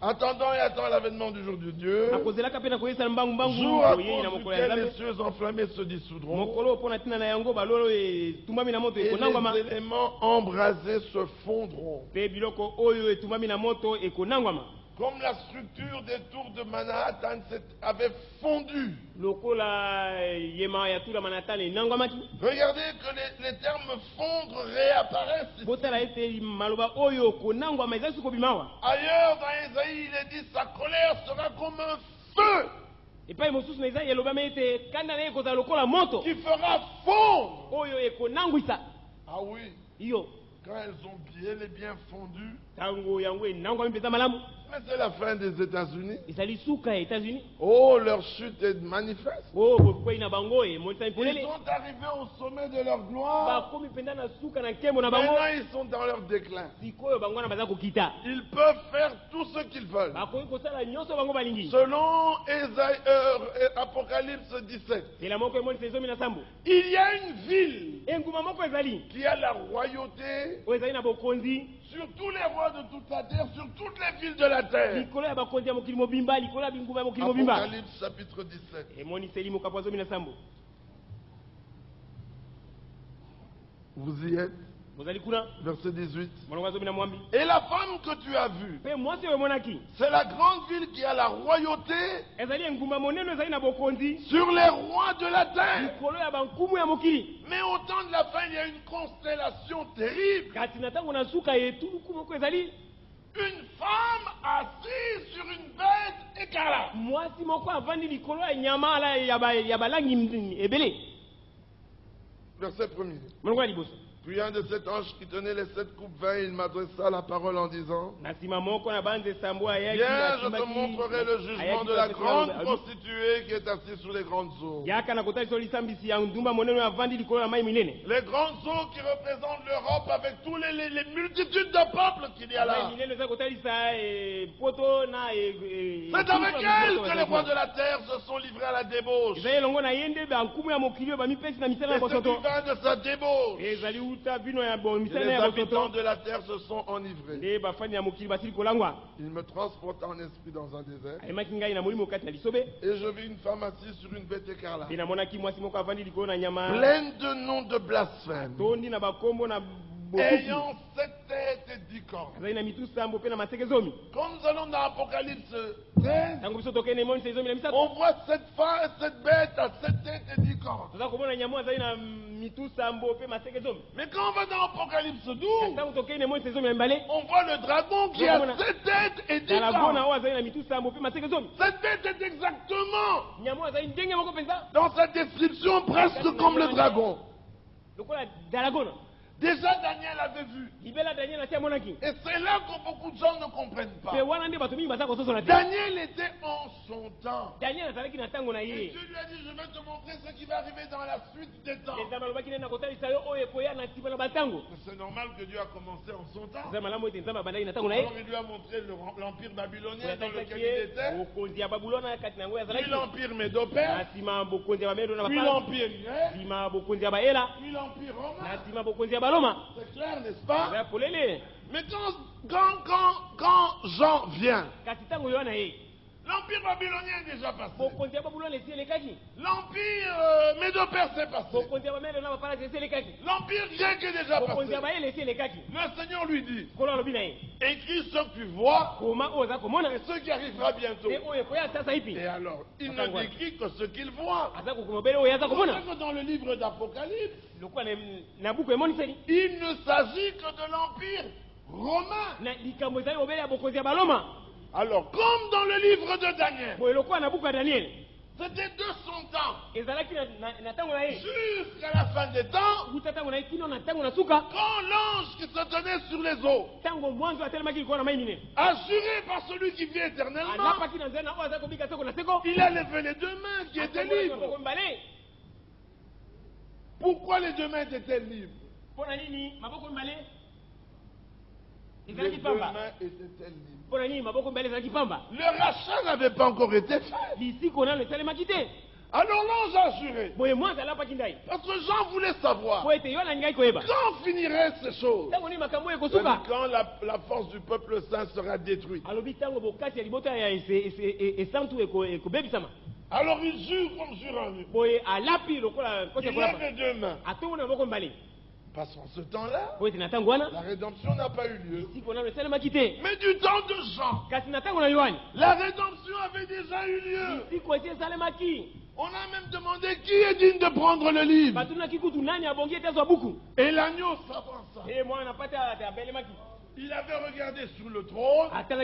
B: Attendant et attendant l'avènement du jour de Dieu, jour à cause duquel les cieux enflammés se dissoudront et les éléments embrasés se fondront. Comme la structure des tours de Manhattan avait fondu. Regardez que les termes fondre réapparaissent. Ailleurs dans Isaïe, il est dit sa colère sera comme un feu qui fera fondre. Ah oui, quand elles ont bien et bien fondu. Mais c'est la fin des États-Unis. Oh, leur chute est manifeste. Ils sont arrivés au sommet de leur gloire. Maintenant, ils sont dans leur déclin. Ils peuvent faire tout ce qu'ils veulent. Selon Apocalypse 17, il y a une ville qui a la royauté sur tous les rois de toute la terre, sur toutes les villes de la terre. Apocalypse chapitre 17. Vous y êtes?
C: Verset 18. Et la femme que tu as vue, c'est la grande ville qui a la royauté sur les rois de la terre. Mais au temps de la fin, il y a une constellation terrible. Une femme assise sur une bête écarlate. Verset 1er. Puis un de ces anges qui tenait les 7 coupes vin, il m'adressa la parole en disant: Viens, je te montrerai le jugement de la grande prostituée qui est assise sur les grandes eaux. Les grandes eaux qui représentent l'Europe avec tous les multitudes de peuples qu'il y a là. C'est avec elle que les rois de la terre se sont livrés à la débauche. Et c'est du vin de sa débauche. Les habitants de la terre se sont enivrés. Il me transporta en esprit dans un désert. Et je vis une femme assise sur une bête écarlate, pleine de noms de blasphème, ayant 7 têtes et 10 cornes. Comme nous allons dans Apocalypse 13, on voit cette bête à 7 têtes et 10 cornes. Mais quand on va dans Apocalypse 12, on voit le dragon qui a 7 têtes et 10 cornes. Cette bête est exactement dans sa description presque comme le dragon. Déjà Daniel avait vu. Et c'est là que beaucoup de gens ne comprennent pas. Daniel était en son temps. Et Dieu lui a dit: je vais te montrer ce qui va arriver dans la suite des temps. C'est normal que Dieu a commencé en son temps. Alors il lui a montré l'empire babylonien dans lequel il était. Puis l'empire médo-perse. Puis l'empire grec. Puis l'empire romain. C'est clair, n'est-ce pas? Mais quand Jean vient, l'empire babylonien est déjà passé. L'empire médo-perse est passé. L'empire grec est déjà passé. Le Seigneur lui dit: écris ce que tu vois et ce qui arrivera bientôt. Et alors, il ne décrit que ce qu'il voit. Dans le livre d'Apocalypse, il ne s'agit que de l'empire romain. Alors, comme dans le livre de Daniel, c'était de son temps jusqu'à la fin des temps, quand l'ange qui se tenait sur les eaux, assuré par celui qui vit éternellement, il a levé les 2 mains qui étaient libres. Pourquoi les 2 mains étaient-elles libres? Les 2 mains étaient-elles libres? Le rachat n'avait pas encore été fait. Alors l'ange a assuré. Parce que Jean voulait savoir quand finiraient ces choses. Quand la force du peuple saint sera détruite. Alors il jure comme jurant. Il lève les 2 mains. Parce qu'en ce temps-là, la rédemption n'a pas eu lieu. Mais du temps de Jean, la rédemption avait déjà eu lieu. On a même demandé qui est digne de prendre le livre. Et l'agneau s'avança. Il avait regardé sur le trône. Il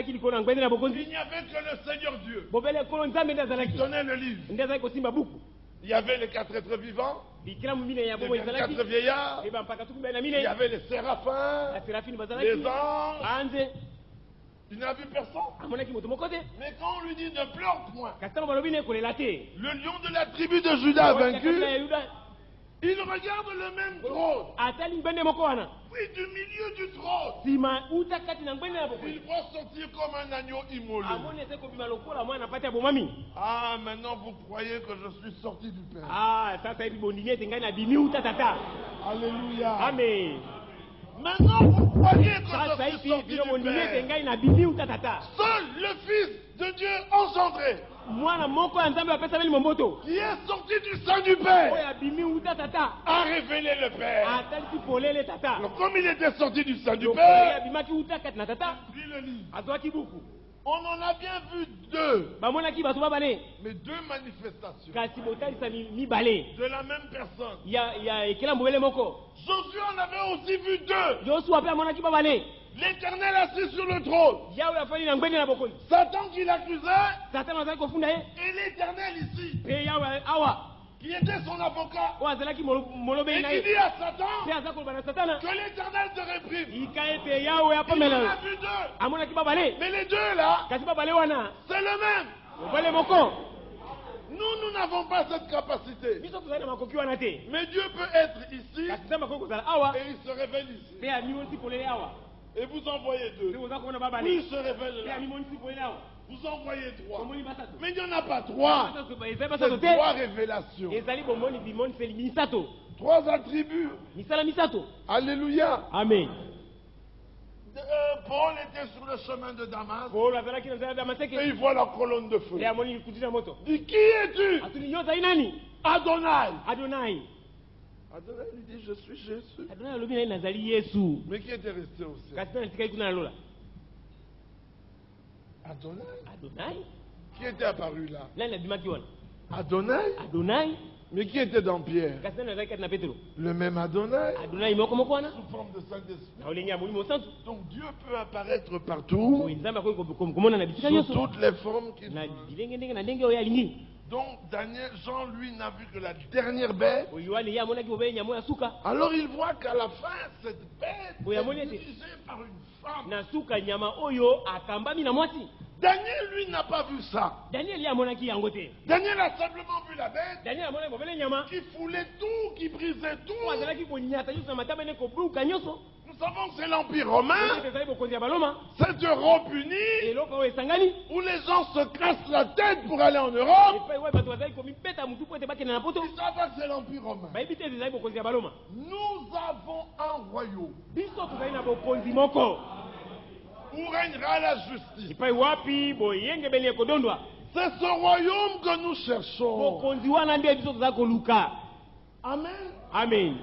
C: n'y avait que le Seigneur Dieu qui tenait le livre. Il y avait les 4 êtres vivants, les 24 vieillards, il y avait les séraphins, les anges. Il n'a vu personne. Mais quand on lui dit ne pleure point, le lion de la tribu de Juda a vaincu. Il regarde le même trône. Puis du milieu du trône, il voit sortir comme un agneau immolé. Ah, maintenant vous croyez que je suis sorti du Père. Alléluia.
B: Amen.
D: Maintenant, vous croyez que je suis sorti du Père. Seul le Fils de Dieu engendré, qui est sorti du sein du Père, a révélé le Père. Donc, comme il était sorti du sein du Père, pris le livre. On en a bien vu deux. Mais deux manifestations de la même personne. Josué en avait aussi vu deux. L'Éternel assis sur le trône. Satan qui l'accusait. Et l'Éternel ici, qui était son avocat, et qui dit à Satan que l'Éternel te réprime. Il en a vu deux. Mais les deux là, c'est le même. Nous n'avons pas cette capacité. Mais Dieu peut être ici et il se révèle ici. Et vous envoyez deux. Puis il se révèle là. Vous envoyez trois. Mais il n'y en a pas trois. C'est trois révélations. Trois attributs. Alléluia.
B: Amen.
D: Paul était sur le chemin de Damas et il voit la colonne de feu. Il dit, qui es-tu? Adonai. Adonai lui dit, je suis Jésus. Mais qui était resté au ciel? Adonai. Qui était apparu là? Adonai. Mais qui était dans Pierre? Le même Adonai. Sous forme de Saint-Esprit. Donc Dieu peut apparaître partout. Sous toutes les formes qu'il veut. Donc Jean lui n'a vu que la dernière bête. Alors il voit qu'à la fin cette bête est dirigée par une femme. Daniel lui n'a pas vu ça. Daniel a simplement vu la bête qui foulait tout, qui brisait tout. Nous savons que c'est l'Empire romain, cette Europe unie, où les gens se cassent la tête pour aller en Europe. Ils savent pas que c'est l'Empire romain. Nous avons un royaume où règnera la justice. C'est ce royaume que nous cherchons. Amen.
B: Amen.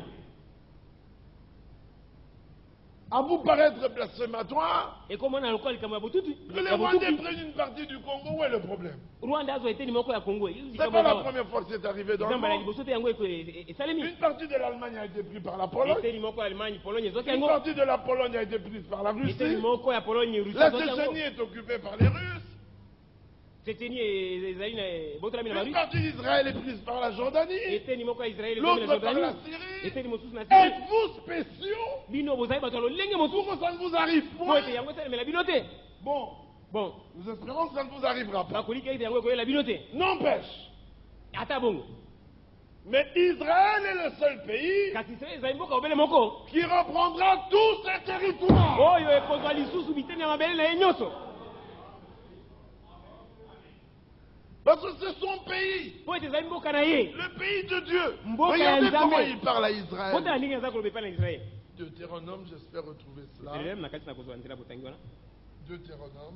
D: À vous paraître blasphématoire que les Rwandais prennent une partie du Congo, où est le problème? C'est pas la première fois que c'est arrivé dans le monde. Une partie de l'Allemagne a été prise par la Pologne. Une partie de la Pologne a été prise par la Russie. La Tchétchénie est occupée par les Russes. Une partie d'Israël est prise par la Jordanie. L'autre par la Syrie. Êtes-vous spéciaux pour que ça ne vous arrive point? Bon, nous espérons que ça ne vous arrivera pas. N'empêche. Mais Israël est le seul pays qui reprendra tous ses territoires. Parce que c'est son pays. Le pays de Dieu. Regardez comment il parle à Israël. Deutéronome, j'espère retrouver cela. Deutéronome.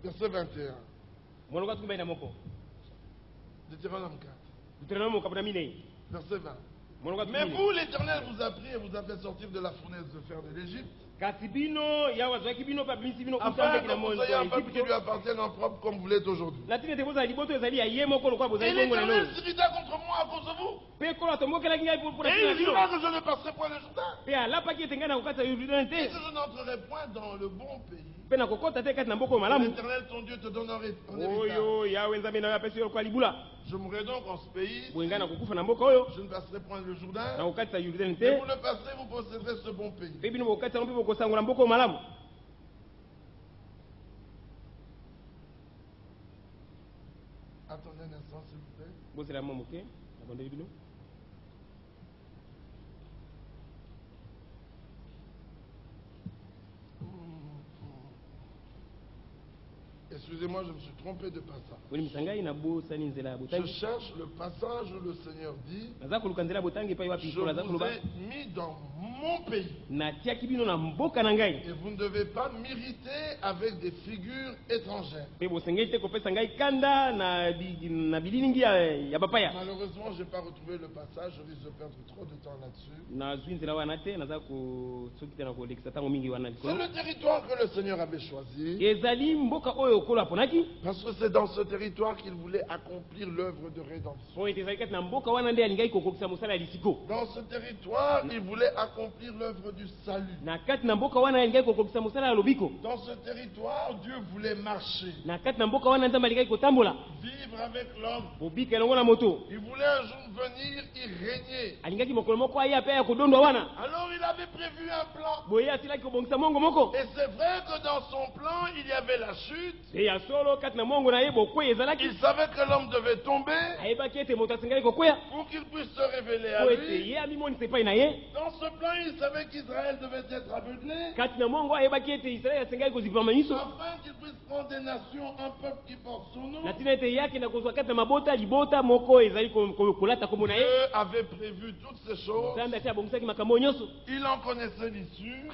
D: Verset 21. Deutéronome 4. Verset 20. Mais vous, l'Éternel vous a pris et vous a fait sortir de la fournaise de fer de l'Égypte, afin que vous soyez un peuple qui lui appartienne en propre comme vous l'êtes aujourd'hui. Et l'Éternel s'irrita contre moi à cause de vous. Et il jura que je ne passerai point le Jourdain. Et que je n'entrerai point dans le bon pays. L'Éternel ton Dieu te donne en héritage. Je mourrai donc en ce pays. Je ne passerai point le Jourdain. Mais vous le passerez, vous posséderez ce bon pays. Attendez un instant, s'il vous plaît. excusez-moi, je me suis trompé de passage.
B: Je
D: cherche le passage où le Seigneur dit, je vous ai mis dans mon pays. Et vous ne devez pas m'irriter avec des figures étrangères. Malheureusement, je n'ai pas retrouvé le passage, je risque de perdre trop de temps là-dessus. C'est le territoire que le Seigneur avait choisi. Parce que c'est dans ce territoire qu'il voulait accomplir l'œuvre de rédemption. Dans ce territoire, il voulait accomplir l'œuvre du salut. Dans ce territoire, Dieu voulait marcher. Vivre avec l'homme. Il voulait un jour venir y régner. Alors il avait prévu un plan. Et c'est vrai que dans son plan, il y avait la chute. Il savait que l'homme devait tomber pour qu'il puisse se révéler à lui. Dans ce plan, il savait qu'Israël devait être aveuglé afin qu'il puisse prendre des nations, un peuple qui porte son nom. Dieu avait prévu toutes ces choses. Il en connaissait l'issue.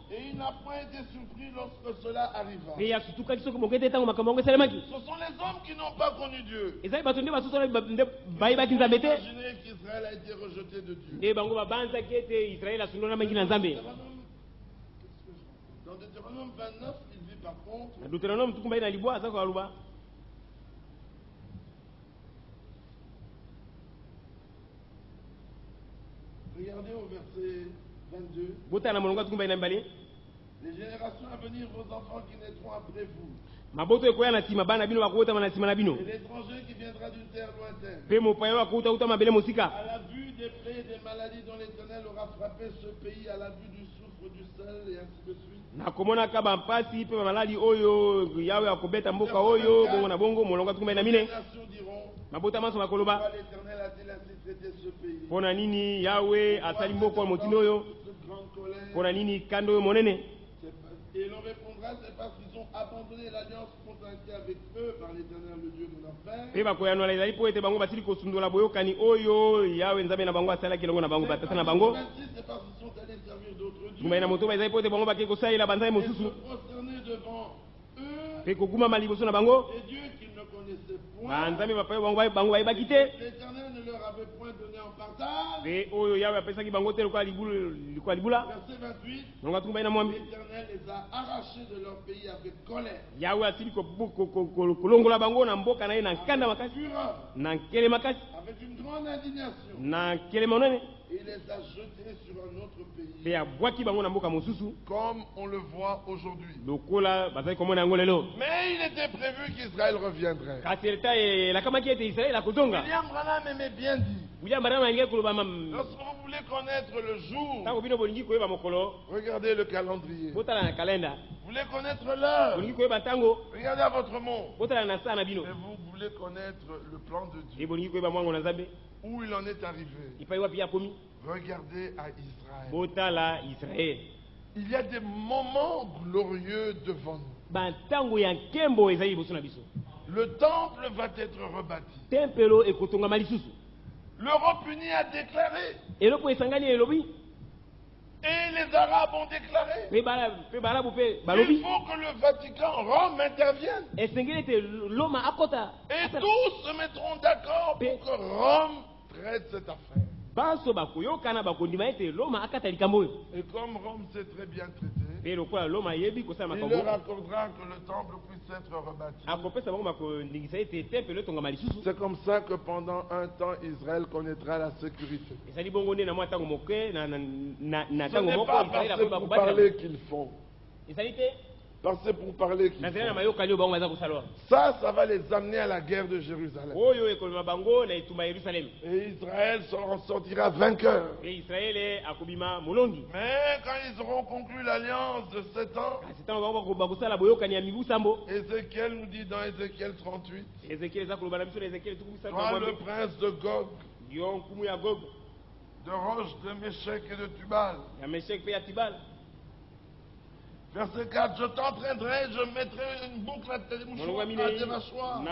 D: Et il n'a point été surpris lorsque cela arriva. Ce sont les hommes qui n'ont pas connu Dieu. Imaginez qu'Israël a été rejeté de Dieu. Dans Deutéronome 29, il dit par contre, regardez au verset 22. Les générations à venir, vos enfants qui naîtront après vous. Et l'étranger qui viendra d'une terre lointaine. À la vue des plaies et des maladies dont l'Éternel aura frappé ce pays, à la vue du soufre, du sel, et ainsi de suite. Les nations diront, pourquoi l'Éternel a-t-il ainsi traité ce pays? Ce grande colère. Et l'on répondra, c'est parce qu'ils ont abandonné l'alliance contractée avec eux par l'Éternel, le Dieu de leur père. C'est parce qu'ils sont allés servir d'autres dieux. Et se prosterner devant eux. Et Dieu qu'ils ne connaissaient point. L'Éternel ne leur avait point donné en partage. Verset 28. L'Éternel les a arrachés de leur pays avec colère. Avec une grande indignation. Il les a jetés sur un autre pays. Comme on le voit aujourd'hui. Mais il était prévu qu'Israël reviendrait. William Branham aimait bien dire, lorsque vous voulez connaître le jour, regardez le calendrier. Vous voulez connaître l'heure, regardez à votre montre. Et vous voulez connaître le plan de Dieu, où il en est arrivé. Regardez à Israël. Il y a des moments glorieux devant nous. Le temple va être rebâti. L'Europe unie a déclaré. Et les Arabes ont déclaré. Il faut que le Vatican, Rome, intervienne. Et tous se mettront d'accord pour que Rome traite cette affaire. Et comme Rome s'est très bien traité, il leur accordera que le temple puisse être rebâti. C'est comme ça que pendant un temps, Israël connaîtra la sécurité. Ce n'est pas passer pour parler qu'ils font. Passer pour parler qu'ils font. Ça va les amener à la guerre de Jérusalem. Et Israël en sortira vainqueur. Mais quand ils auront conclu l'alliance de 7 ans, Ézéchiel nous dit dans Ézéchiel 38, toi le prince de Gog, de Roche, de Méchec et de Tubal, Verset 4, je t'entraînerai, je mettrai une boucle à tes mouchoirs, à tes mâchoires.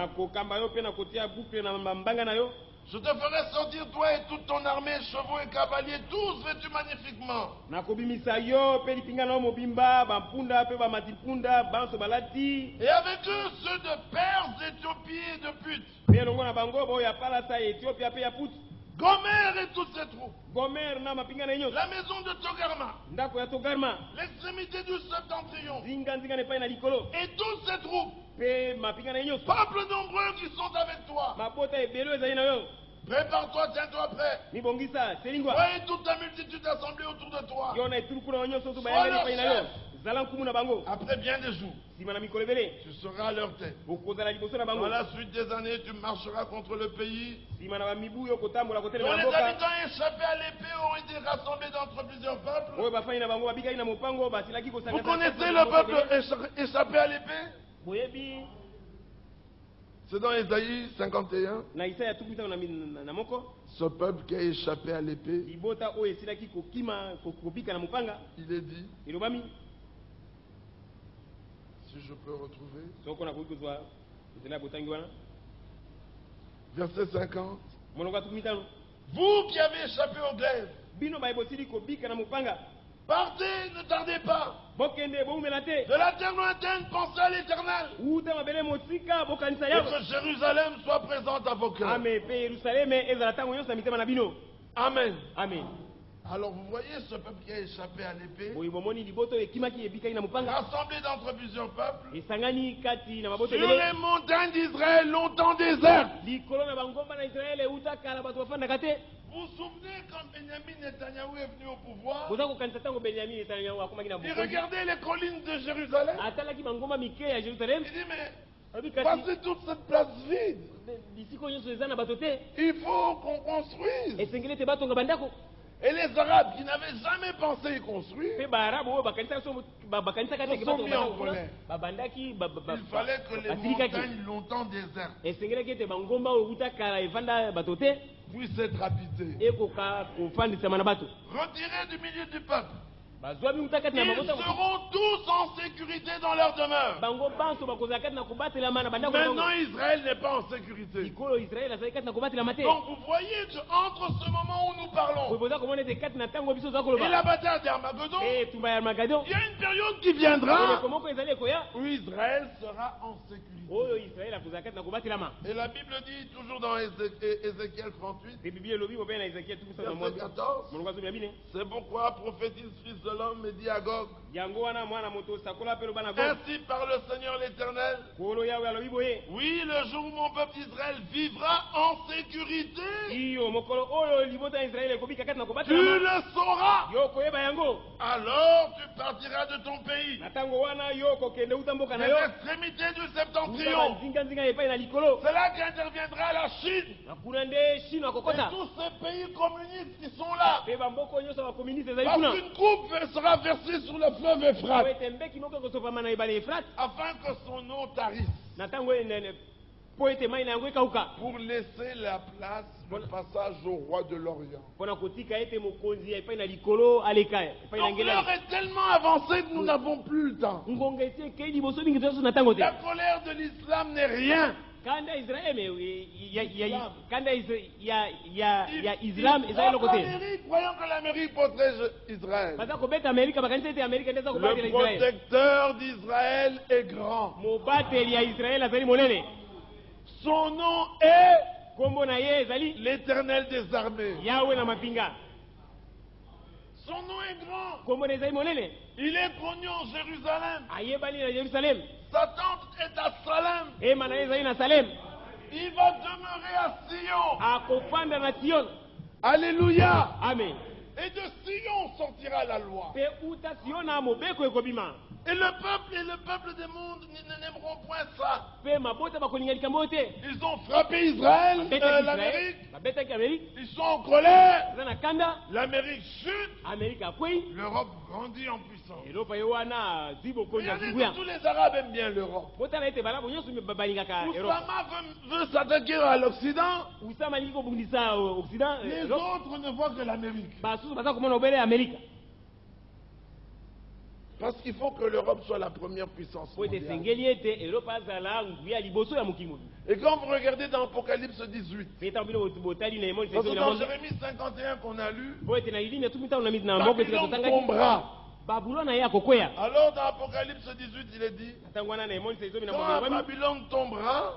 D: Je te ferai sortir toi et toute ton armée, chevaux et cavaliers, tous vêtus magnifiquement. Et avec eux, ceux de Perse, d'Éthiopie et de Put. Gomer et toutes ses troupes. La maison de Togarma. L'extrémité du septentrion. Et toutes ses troupes. Peuple nombreux qui sont avec toi. Prépare-toi, tiens-toi prêt. Toi et toute ta multitude assemblée autour de toi. Sois leur chef. Après bien des jours, tu seras à leur tête. Dans la suite des années, tu marcheras contre le pays dont les habitants échappés à l'épée ont été rassemblés d'entre plusieurs peuples. Vous connaissez le peuple échappé à l'épée? C'est dans Ésaïe 51. Ce peuple qui a échappé à l'épée, il est dit, si je peux retrouver, verset 50. Vous qui avez échappé au glaive, partez, ne tardez pas. De la terre lointaine, pensez à l'Éternel. Et que Jérusalem soit présente à vos cœurs. Amen. Amen. Alors vous voyez ce peuple qui a échappé à l'épée, rassemblé d'entre plusieurs peuples, sur les montagnes d'Israël longtemps désertes. Vous vous souvenez quand Benjamin Netanyahou est venu au pouvoir? Il regardait les collines de Jérusalem. Il dit mais passez toute cette place vide. Il faut qu'on construise. Et les Arabes qui n'avaient jamais pensé y construire se sont mis en colère. Il fallait que les montagnes longtemps désertes puissent être habitées. Retirés du milieu du peuple. Ils seront tous en sécurité dans leur demeure. Maintenant, Israël n'est pas en sécurité. Donc, vous voyez qu'entre ce moment où nous parlons et la bataille d'Armageddon, il y a une période qui viendra où Israël sera en sécurité. Et la Bible dit toujours dans Ézéchiel 38, verset 14, c'est pourquoi prophétise fils de l'homme et dit à Gog, ainsi par le Seigneur l'Éternel, oui, le jour où mon peuple Israël vivra en sécurité, tu le sauras. Alors tu partiras de ton pays, de l'extrémité du septentrion. C'est là qu'interviendra la Chine et tous ces pays communistes qui sont là. Parce qu'une coupe sera versée sur le fleuve Euphrate afin que son eau tarisse, pour laisser la place, le passage au roi de l'Orient. Donc l'heure est tellement avancée que nous n'avons plus le temps. La colère de l'islam n'est rien. Voyons que l'Amérique protège Israël. Le protecteur d'Israël est grand. Son nom est l'Éternel des armées. Son nom est grand. Il est connu en Jérusalem. Sa tente est à Salem. Il va demeurer à Sion. Alléluia. Amen. Et de Sion sortira la loi. Et le peuple des mondes n'aimeront point ça. Ils ont frappé Israël, l'Amérique. Ils sont en colère. L'Amérique chute. L'Europe grandit en puissance. Regardez que tous les Arabes aiment bien l'Europe. Oussama veut s'attaquer à l'Occident. Les autres ne voient que l'Amérique. Parce qu'il faut que l'Europe soit la première puissance mondiale. Et quand vous regardez dans Apocalypse 18, c'est dans Jérémie 51 qu'on a lu, Babylone tombera. Alors dans Apocalypse 18, il est dit, quand Babylone tombera,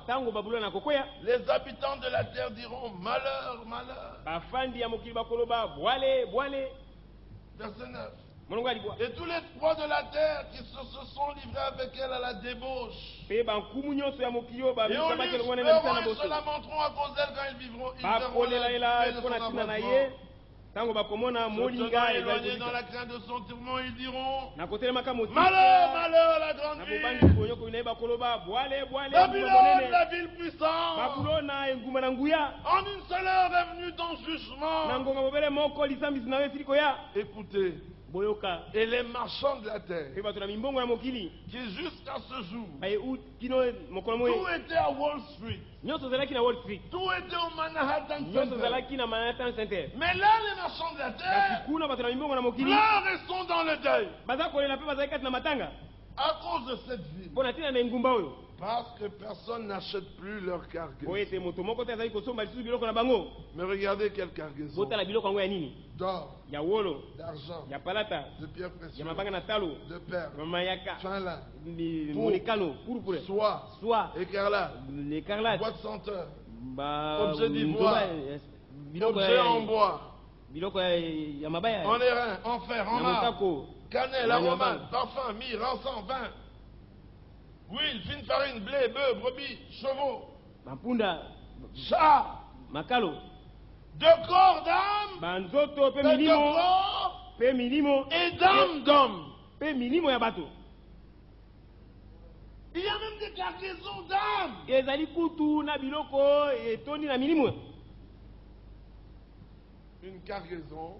D: les habitants de la terre diront malheur, malheur. Verset 9. Et tous les rois de la terre qui se sont livrés avec elle à la débauche. Et au lieu eux se lamenteront à cause d'elle quand ils vivront. Ils verront la paix de son avancement. Éloignés dans la crainte de son tourment, ils diront malheur, malheur à la grande ville. Babylone, la ville puissante. En une seule heure est venu ton jugement. Écoutez. Et les marchands de la terre, qui jusqu'à ce jour, tout était à Wall Street, tout était au Manhattan Center. Mais là, les marchands de la terre pleurent et sont dans le deuil à cause de cette ville. Parce que personne n'achète plus leur cargaison. Mais regardez quelle cargaison. D'or, d'argent, de pierres précieuses, de perles, fin lin, soie, écarlate, bois de senteur, objet d'ivoire, objet en bois, en airain, en fer, en marbre, cannelle, aromate, parfum, myrrhe, encens, vin, huile, fine farine, blé, bœuf, brebis, chevaux, chats, de corps d'âme, de corps et d'âme d'homme. Il y a même des cargaisons d'âme. Une cargaison,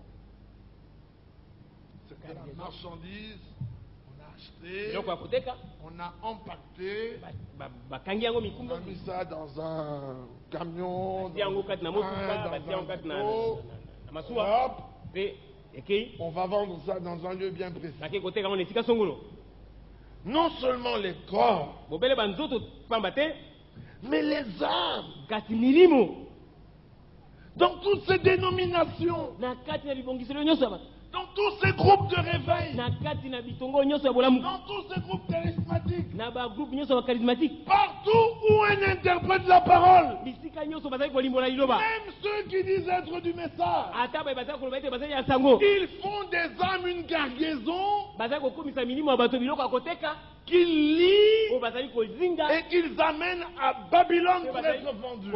D: c'est de la marchandise. On a empaqueté, on a mis ça dans un camion, on va vendre ça dans un lieu bien précis. Non seulement les corps, mais les âmes. Dans toutes ces dénominations, dans tous ces groupes de réveil, dans tous ces groupes charismatiques, partout où on interprète la parole, même ceux qui disent être du message, ils font des âmes une cargaison qu'ils lient et qu'ils amènent à Babylone pour être vendus.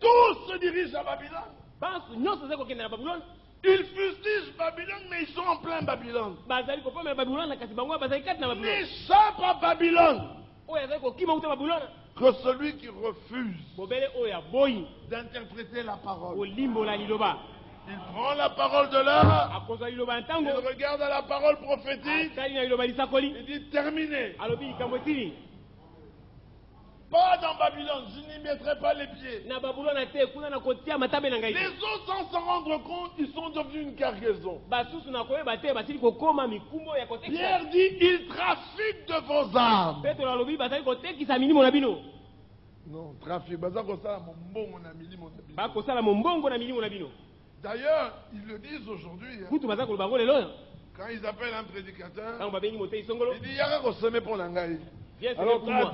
D: Tous se dirigent à Babylone. Ils fustigent Babylone, mais ils sont en plein Babylone. N'échappe à Babylone que celui qui refuse d'interpréter la parole. Il prend la parole de là, il regarde à la parole prophétique, il dit terminé. Pas dans Babylone, je n'y mettrai pas les pieds. Les autres, sans s'en rendre compte, ils sont devenus une cargaison. Pierre dit, ils trafiquent de vos âmes. Non, trafic. D'ailleurs, ils le disent aujourd'hui. Quand ils appellent un prédicateur, il dit, Yara Koseme pour l'angaï. Alors toi,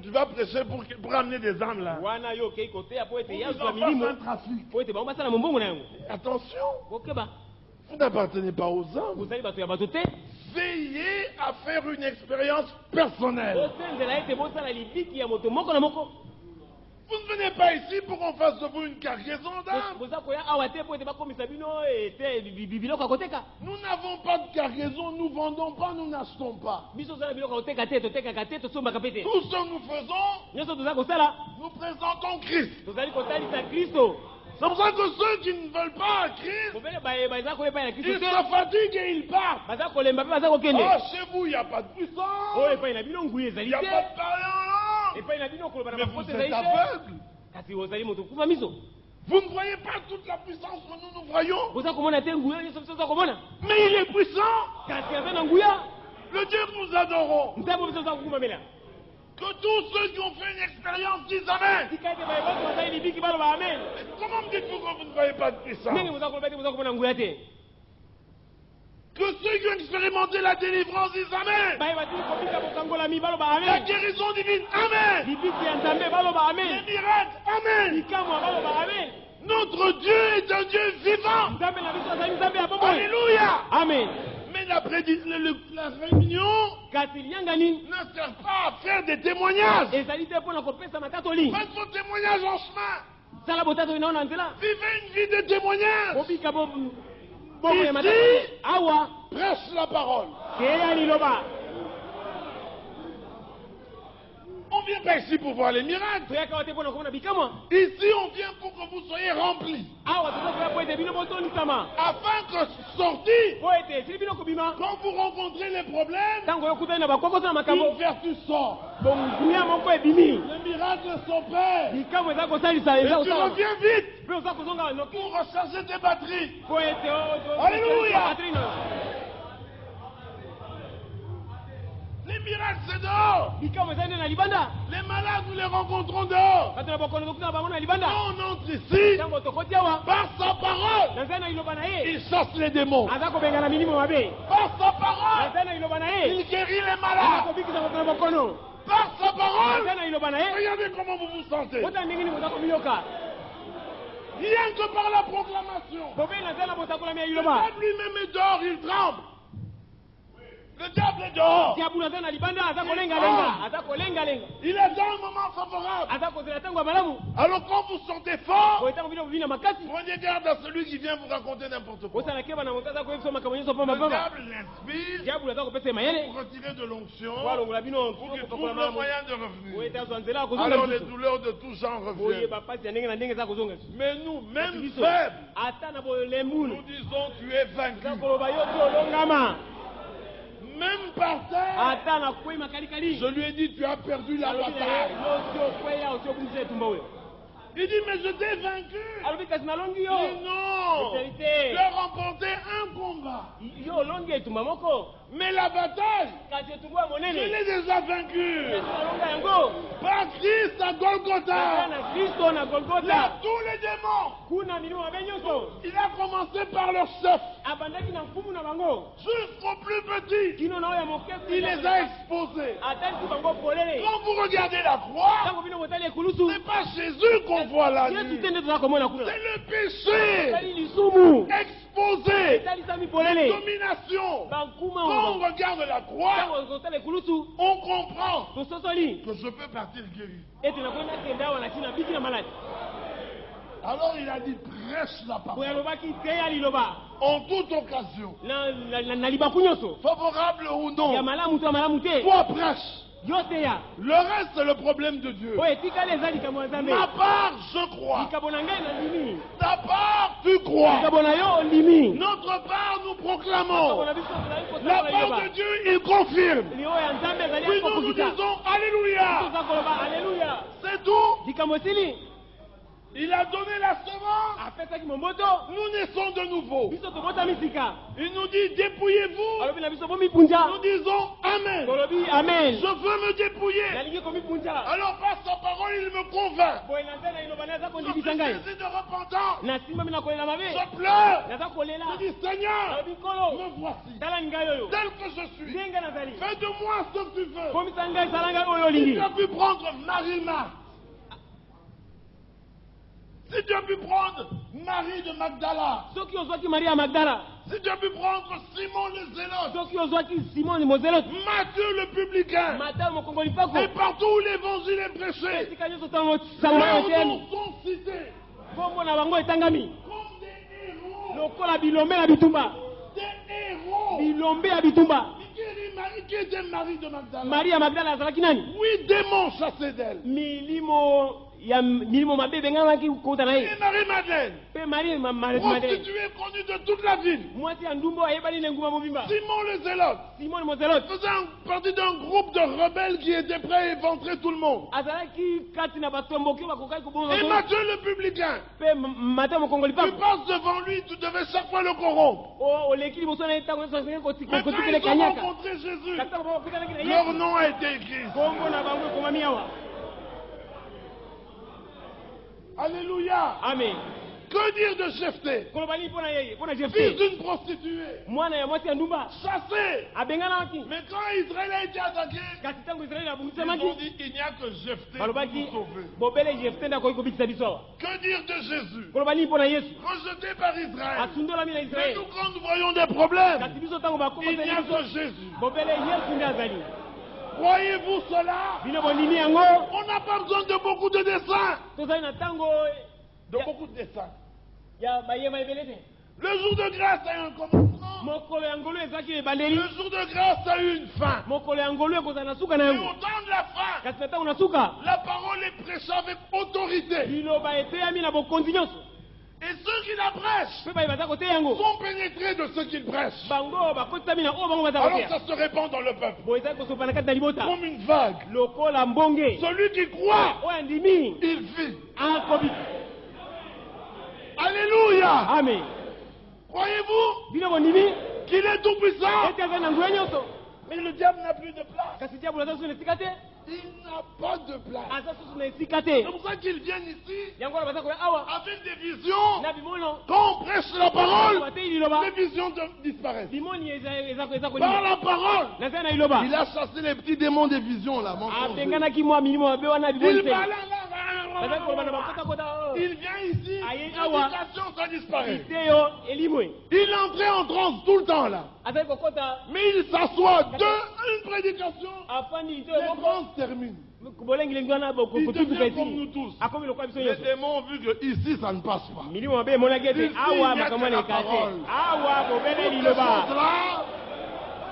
D: tu vas prêcher pour amener des âmes là. Attention, vous n'appartenez pas aux âmes. Veillez à faire une expérience personnelle. Vous ne venez pas ici pour qu'on fasse de vous une cargaison d'âme. Nous n'avons pas de cargaison, nous ne vendons pas, nous n'achetons pas. Tout ce que nous faisons, nous présentons Christ. C'est pour ça que ceux qui ne veulent pas Christ, ils se fatiguent et ils partent. Oh, chez vous, il n'y a pas de puissance. Il n'y a pas de parler en langue. Mais vous êtes aveugle. Vous ne voyez pas toute la puissance que nous voyons. Mais il est puissant. Le Dieu que nous adorons. Que tous ceux qui ont fait une expérience disent Amen. Comment me dites-vous que vous ne voyez pas de puissance? Que ceux qui ont expérimenté la délivrance disent Amen. La guérison divine, Amen. Les miracles, Amen. Notre Dieu est un Dieu vivant. Alléluia.
B: Amen.
D: Mais la réunion ne sert pas à faire des témoignages. Faites vos témoignages en chemin. Vivez une vie de témoignage. Ici, prêche la parole. On vient pas ici pour voir les miracles. Ici, on vient pour que vous soyez remplis. Afin que sortis, quand vous rencontrez les problèmes, une vertu sort. Les miracles s'opèrent. Et tu reviens vite pour recharger tes batteries. Alléluia. Les miracles, c'est dehors. Les malades, nous les rencontrons dehors. Quand on entre ici, par sa parole, il chasse les démons. Par sa parole, il guérit les malades. Par sa parole, regardez comment vous vous sentez. Rien que par la proclamation. Le diable lui-même est dehors, il tremble. Le diable est dehors. Il est dans un moment favorable. Alors quand vous sentez fort, prenez garde à celui qui vient vous raconter n'importe quoi. Le diable l'inspire pour retirer de l'onction, pour qu'il trouve le moyen de revenir. Alors les douleurs de tout genre reviennent. Mais nous, même faibles, nous disons tu es vaincu. Même par terre, je lui ai dit tu as perdu la bataille. Il dit mais je t'ai vaincu. Il dit non, tu as remporté un combat. Mais la bataille, je l'ai déjà vaincu. Par Christ à Golgotha. Là, tous les démons, il a commencé par leur chef. Jusqu'au plus petit, il les a exposés. Quand vous regardez la croix, ce n'est pas Jésus qu'on voit là. C'est le péché exposé, la domination. Quand on regarde la croix, on comprend que je peux partir guéri. Alors il a dit prêche la parole en toute occasion, favorable ou non. Toi prêche. Le reste, c'est le problème de Dieu. Ma part, je crois. Ta part, tu crois. Notre part, nous proclamons. La part de Dieu, il confirme. Puis nous disons Alléluia. C'est tout. Il a donné la semence. Nous naissons de nouveau. Il nous dit dépouillez-vous. Nous disons Amen. Je veux me dépouiller. Alors par sa parole il me convainc. Je suis saisi de repentance. Je pleure. Je dis Seigneur, me voici tel que je suis. Fais de moi ce que tu veux. Si tu as pu prendre Marina, si tu as pu prendre Marie de Magdala, si tu as pu prendre Simon le Zélote, Matthieu le publicain, et partout où l'évangile est prêché, leurs noms sont cités comme des héros. Qui était Marie de Magdala? 8 démons chassés d'elle.
B: ya milimo mabe benga ki kota na ye.
D: Marie-Madeleine.
B: Pe Marie
D: Prostituée connue de toute la ville.
B: Mwasi ya ndumbo ayebali na nguma mobimba.
D: Simon le Zélote.
B: Simon le Zélote.
D: Faisant partie d'un groupe de rebelles qui était prêt à éventrer tout le monde.
B: Azalaki kati na batomboki bakokai ko bongo.
D: Et Matthieu le publicain.
B: Pe Matthieu mo kongoli pa.
D: Tu passes devant lui, tu devais chaque fois le corrompre.
B: Oh leki liboso na etango so senga ko
D: Maintenant, ils ont rencontré Jésus. Leur nom a été écrit. Alléluia.
B: Amen.
D: Que dire de Jephthé? Fils d'une prostituée. Chassé. Mais quand Israël a été attaqué, ils ont dit il n'y a que Jephthé pour nous sauver. Que dire de Jésus? Rejeté par Israël. Mais nous, quand nous voyons des problèmes, il n'y a que Jésus. Croyez-vous cela? On n'a pas besoin de beaucoup de dessins. De beaucoup de dessins. Le jour de grâce a eu un commencement. Le jour de grâce a eu une fin. Et au temps de la fin, la parole est prêchée avec autorité. Et ceux qui la prêchent sont pénétrés de ce qu'ils prêchent. Alors ça se répand dans le peuple. Comme une vague. Celui qui croit, il vit. Alléluia.
B: Amen.
D: Croyez-vous qu'il est tout puissant? Mais le diable n'a plus de place. Il n'a pas de place. C'est pour ça qu'ils viennent ici avec des visions. Quand on prêche la parole, les visions disparaissent. Par la parole, il a chassé les petits démons des visions là. Il vient ici, l'éducation, ça disparaît. Il est entré en transe tout le temps là. Mais il s'assoit une prédication, les transes terminent. Il devient comme nous tous. Les démons ont vu que ici ça ne passe pas. Ici, il n'y a que la parole.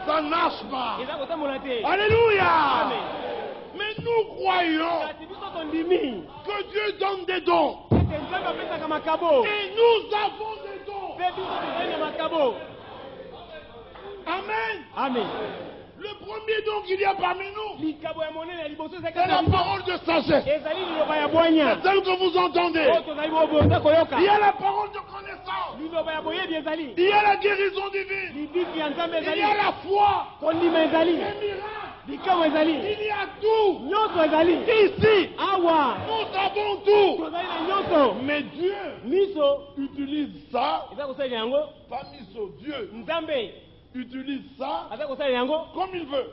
D: Ça ne marche pas. Alléluia. Mais nous croyons que Dieu donne des dons. Et nous avons des dons. Amen.
B: Amen.
D: Le premier don qu'il y a parmi nous, c'est la parole de sagesse. C'est celle que vous entendez. Il y a la parole de connaissance. Il y a la guérison divine. Il y a la foi. Les miracles. Il y a tout. Ici, nous avons tout. Mais Dieu utilise ça. Pas miso, Dieu utilise ça comme il veut.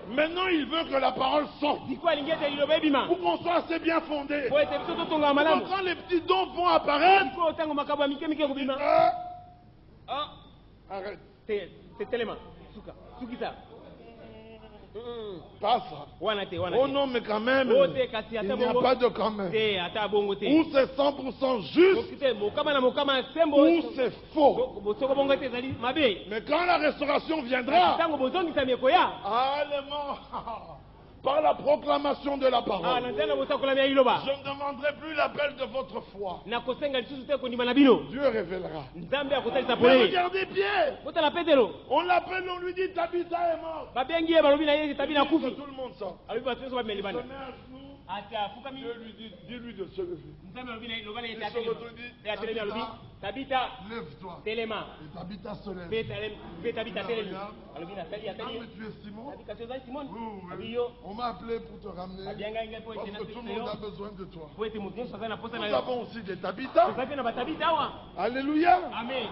D: Maintenant, il veut que la parole sorte. Pour qu'on soit assez bien fondé. Quand les petits dons vont apparaître, arrête. Pas ça. Oh non, mais quand même, il n'y a pas de quand même. Ou c'est 100% juste, ou c'est faux. Mais quand la restauration viendra, par la proclamation de la parole, je ne demanderai plus l'appel de votre foi. Dieu révélera. Mais regardez Pierre. On l'appelle, on lui dit Tabitha est mort. Tout le monde sort. Dieu lui dit, dis-lui de se lever. Il se retourne dit, Tabitha, lève-toi. Et Tabitha se lève. Ah, mais tu es Simon? Oui. On m'a appelé pour te ramener parce que tout le monde a besoin de toi. Nous avons aussi des Tabitha. Alléluia.
B: Amen.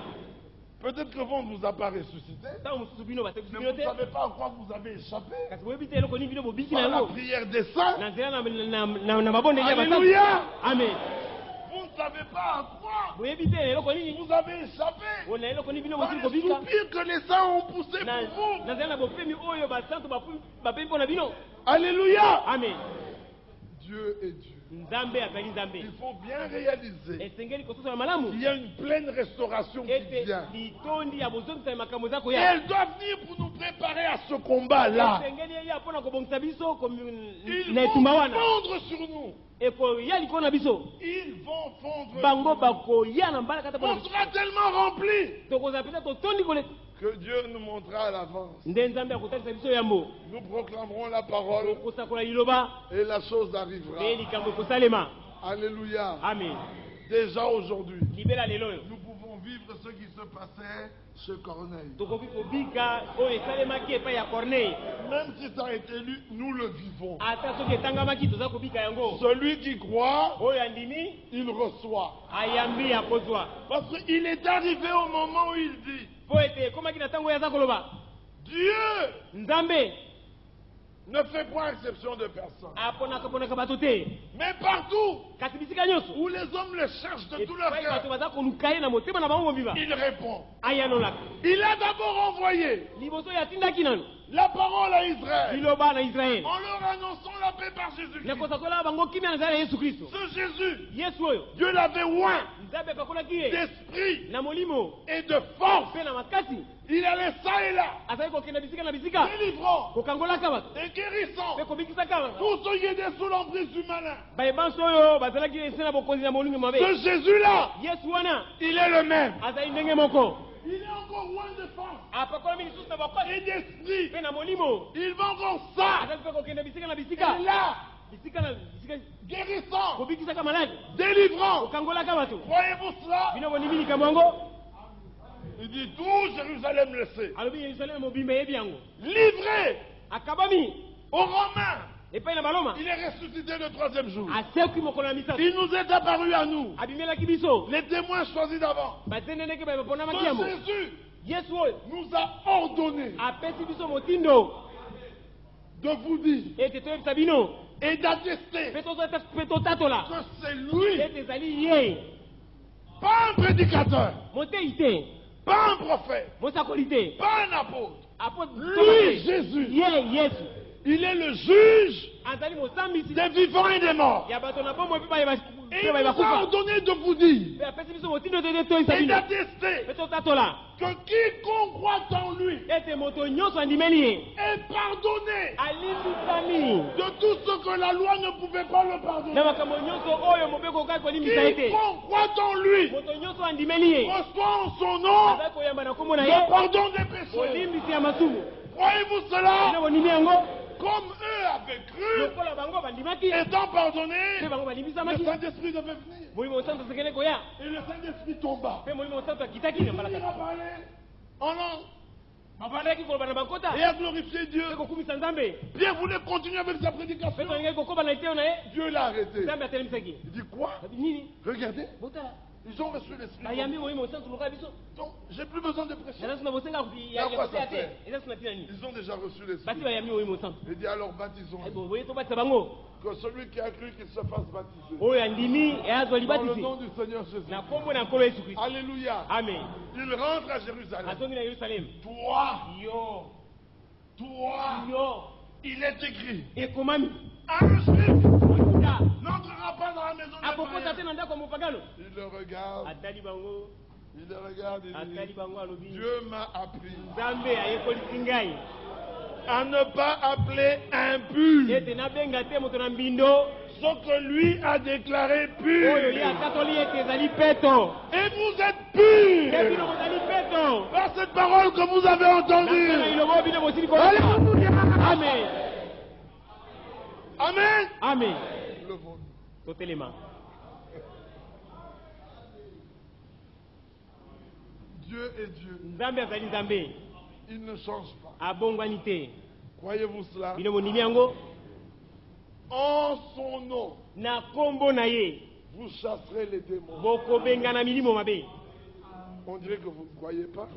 D: Peut-être que vous ne vous a pas ressuscité. Mais vous ne savez pas en quoi vous avez échappé. Par la prière des saints. Alléluia.
B: Amen.
D: Vous ne savez pas en quoi vous avez échappé. Par les soupirs que les saints ont poussés pour vous. Alléluia.
B: Amen.
D: Dieu est Dieu.
B: Il
D: faut bien réaliser qu'il y a une pleine restauration qui vient. Et elle doit venir pour nous préparer à ce combat-là. Il faut fondre sur nous.
C: Ils
D: vont fondre.
C: On
D: sera tellement remplis que Dieu nous montrera à l'avance. Nous proclamerons la parole et la chose arrivera. Alléluia.
C: Amen.
D: Déjà aujourd'hui, nous pouvons vivre ce qui se passait chez Corneille. Même si ça a été lu, nous le vivons. Celui qui croit, il reçoit. Parce qu'il est arrivé au moment où il dit, Dieu ne fait pas exception de personne. Mais partout où les hommes le cherchent de tout leur cœur, il répond. Il a d'abord envoyé la parole à Israël en leur annonçant la paix par Jésus-Christ. Ce Jésus, Dieu l'avait oint d'esprit et de force. Il allait ça et là, délivrant et guérissant tous ceux qui étaient sous l'emprise du malin. Ce Jésus-là, il est le même. Il est encore loin de force et d'esprit. Il va encore ça et là, guérissant, délivrant. Croyez-vous cela? Il dit tout Jérusalem le sait. Livré aux Romains. Il est ressuscité le 3e jour. Il nous est apparu à nous, les témoins choisis d'avant. Jésus nous a ordonné de vous dire et d'attester que c'est lui, pas un prédicateur, pas un prophète, pas un apôtre. Lui, Jésus, il est le juge des vivants et des morts. Et il nous a ordonné de vous dire et d'attester que quiconque croit en lui est pardonné de tout ce que la loi ne pouvait pas le pardonner. Quiconque croit en lui reçoit en son nom le pardon des péchés. Croyez-vous cela? Comme eux avaient cru, étant pardonnés, le Saint-Esprit devait venir. Et le Saint-Esprit tomba. Il a parlé en langue. Et a glorifié Dieu. Pierre voulait continuer avec sa prédication. Dieu l'a arrêté. Il dit quoi? Regardez. Ils ont reçu l'Esprit. Donc, j'ai plus besoin de prêcher. Ils ont déjà reçu l'Esprit. Il dit alors baptisons-les. Que celui qui a cru qu'il se fasse baptiser. Dans le nom du Seigneur Jésus. Alléluia.
C: Amen.
D: Il rentre à Jérusalem. Toi, il est écrit. Un juif n'entrera pas dans la maison de païen. Il le regarde. Il le regarde et dit, Dieu m'a appris à ne pas appeler impur ce que lui a déclaré pur. Et vous êtes purs par cette parole que vous avez entendue.
C: Amen.
D: Amen.
C: Amen. Totalement.
D: Dieu est Dieu. Il ne change pas. Croyez-vous cela? En son nom, vous chasserez les démons. On dirait que vous ne croyez pas.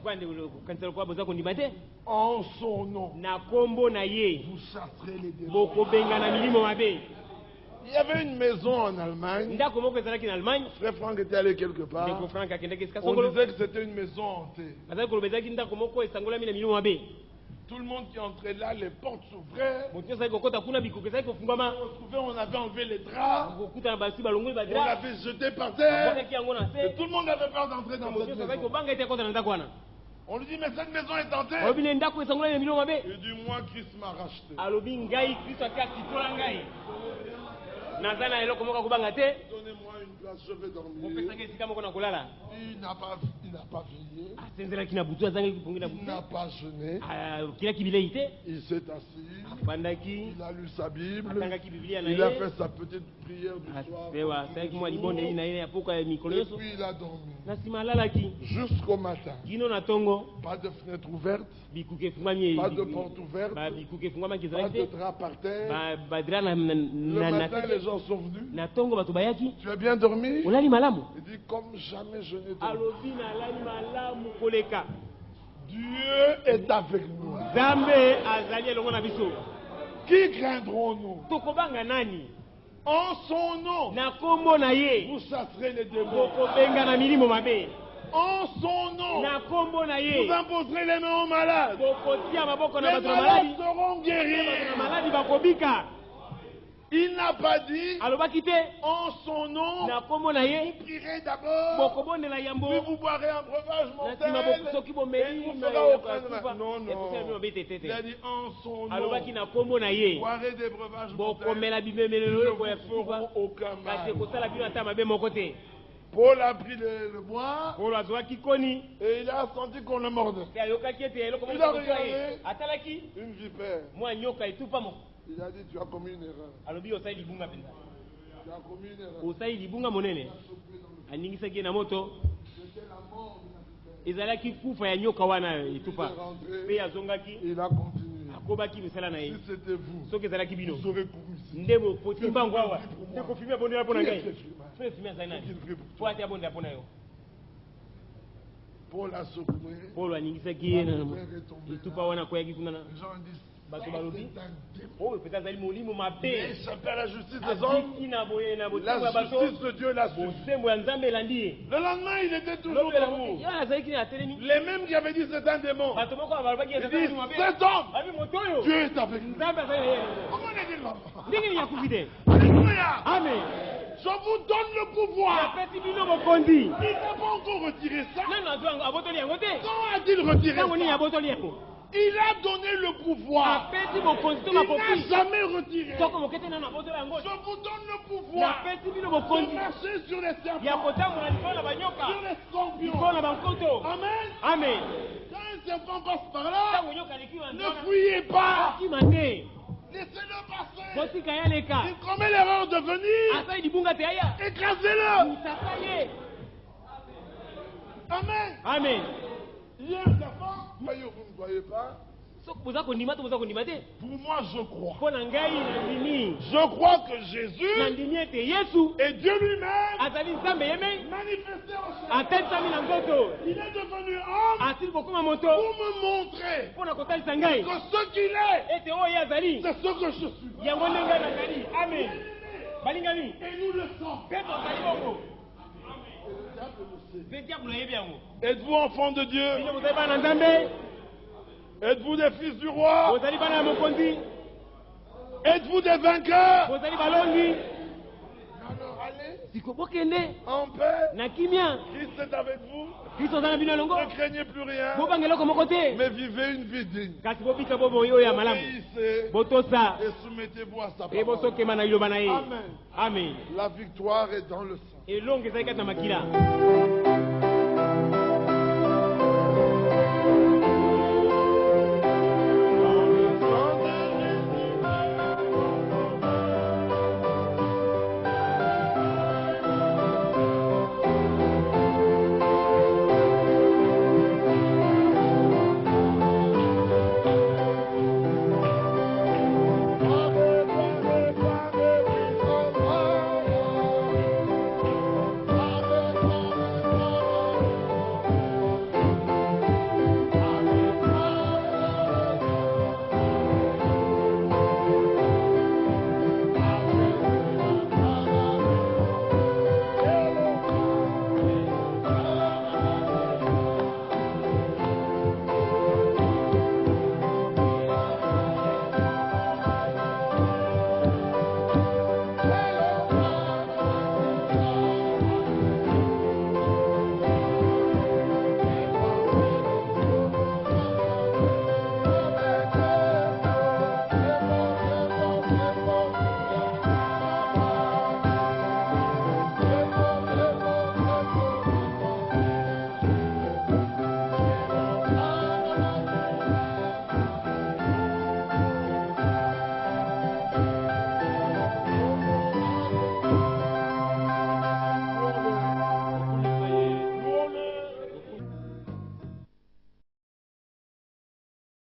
D: En son nom, vous chasserez les démons. Il y avait une maison en Allemagne. Frère Franck était allé quelque part. On disait que c'était une maison hantée. Tout le monde qui entrait là, les portes s'ouvraient. On avait enlevé les draps. On l'avait jeté par terre. Et tout le monde avait peur d'entrer dans cette maison. On lui dit, mais cette maison est hantée. Il dit, moi, Christ m'a racheté. Donnez-moi une place, je vais dormir. Il n'a pas veillé. Il n'a pas jeûné. Il s'est assis. Il a lu sa Bible. Il a fait sa petite prière du soir. Et puis il a dormi. Jusqu'au matin. Pas de fenêtre ouverte. Pas de porte ouverte. Pas de drap par terre. Le matin, les gens sont venus. Tu as bien dormi? Il dit comme jamais je n'ai dormi. Dieu est avec nous. Qui craindrons-nous? En son nom, vous chasserez les démons. En son nom, vous imposerez les mains aux malades. Les malades seront guéris. Il n'a pas dit en son nom, vous prierez d'abord, puis vous boirez un breuvage mortel, et il vous fera aucun. Non. Il a dit en son nom, boirez des breuvages mortels, ils ne vous feront aucun mal. Paul a pris le bois et il a senti qu'on le mordait. Il a regardé une vipère. Il a dit tu as commis une erreur. Tu as commis une erreur.
B: C'était la mort
D: il a continué. Si c'était vous, vous aurez couru. Paul a secoué. Les gens disent échapper la justice des hommes. La justice de Dieu l'a su. Le lendemain, il était toujours debout. Les mêmes qui avaient dit c'est un démon. Ils disent cet homme, Dieu est avec nous. Comment on dit Alléluia. Amen. Je vous donne le pouvoir. Il n'a pas encore retiré ça. Quand a-t-il retiré ça? Il a donné le pouvoir. Il n'a jamais retiré. Je vous donne le pouvoir de marcher sur les serpents, sur les scorpions. Amen.
B: Amen.
D: Quand un serpent passe par là, ne fuyez pas. Laissez-le passer. Il commet l'erreur de venir. Écrasez-le. Amen.
B: Amen.
D: Il y a un serpent, vous ne voyez pas. Pour moi, je crois. Je crois que Jésus est Dieu lui-même manifesté en chair. Il est devenu homme pour me montrer que ce qu'il est, c'est ce que je suis.
B: Amen.
D: Et nous le sommes. Êtes-vous enfants de Dieu? Êtes-vous des fils du roi? Êtes-vous des vainqueurs? Alors allez en paix. Christ est avec vous. Ne craignez plus rien, mais vivez une vie digne. Obéissez et soumettez-vous à sa parole. Amen.
B: Amen.
D: La victoire est dans le sang.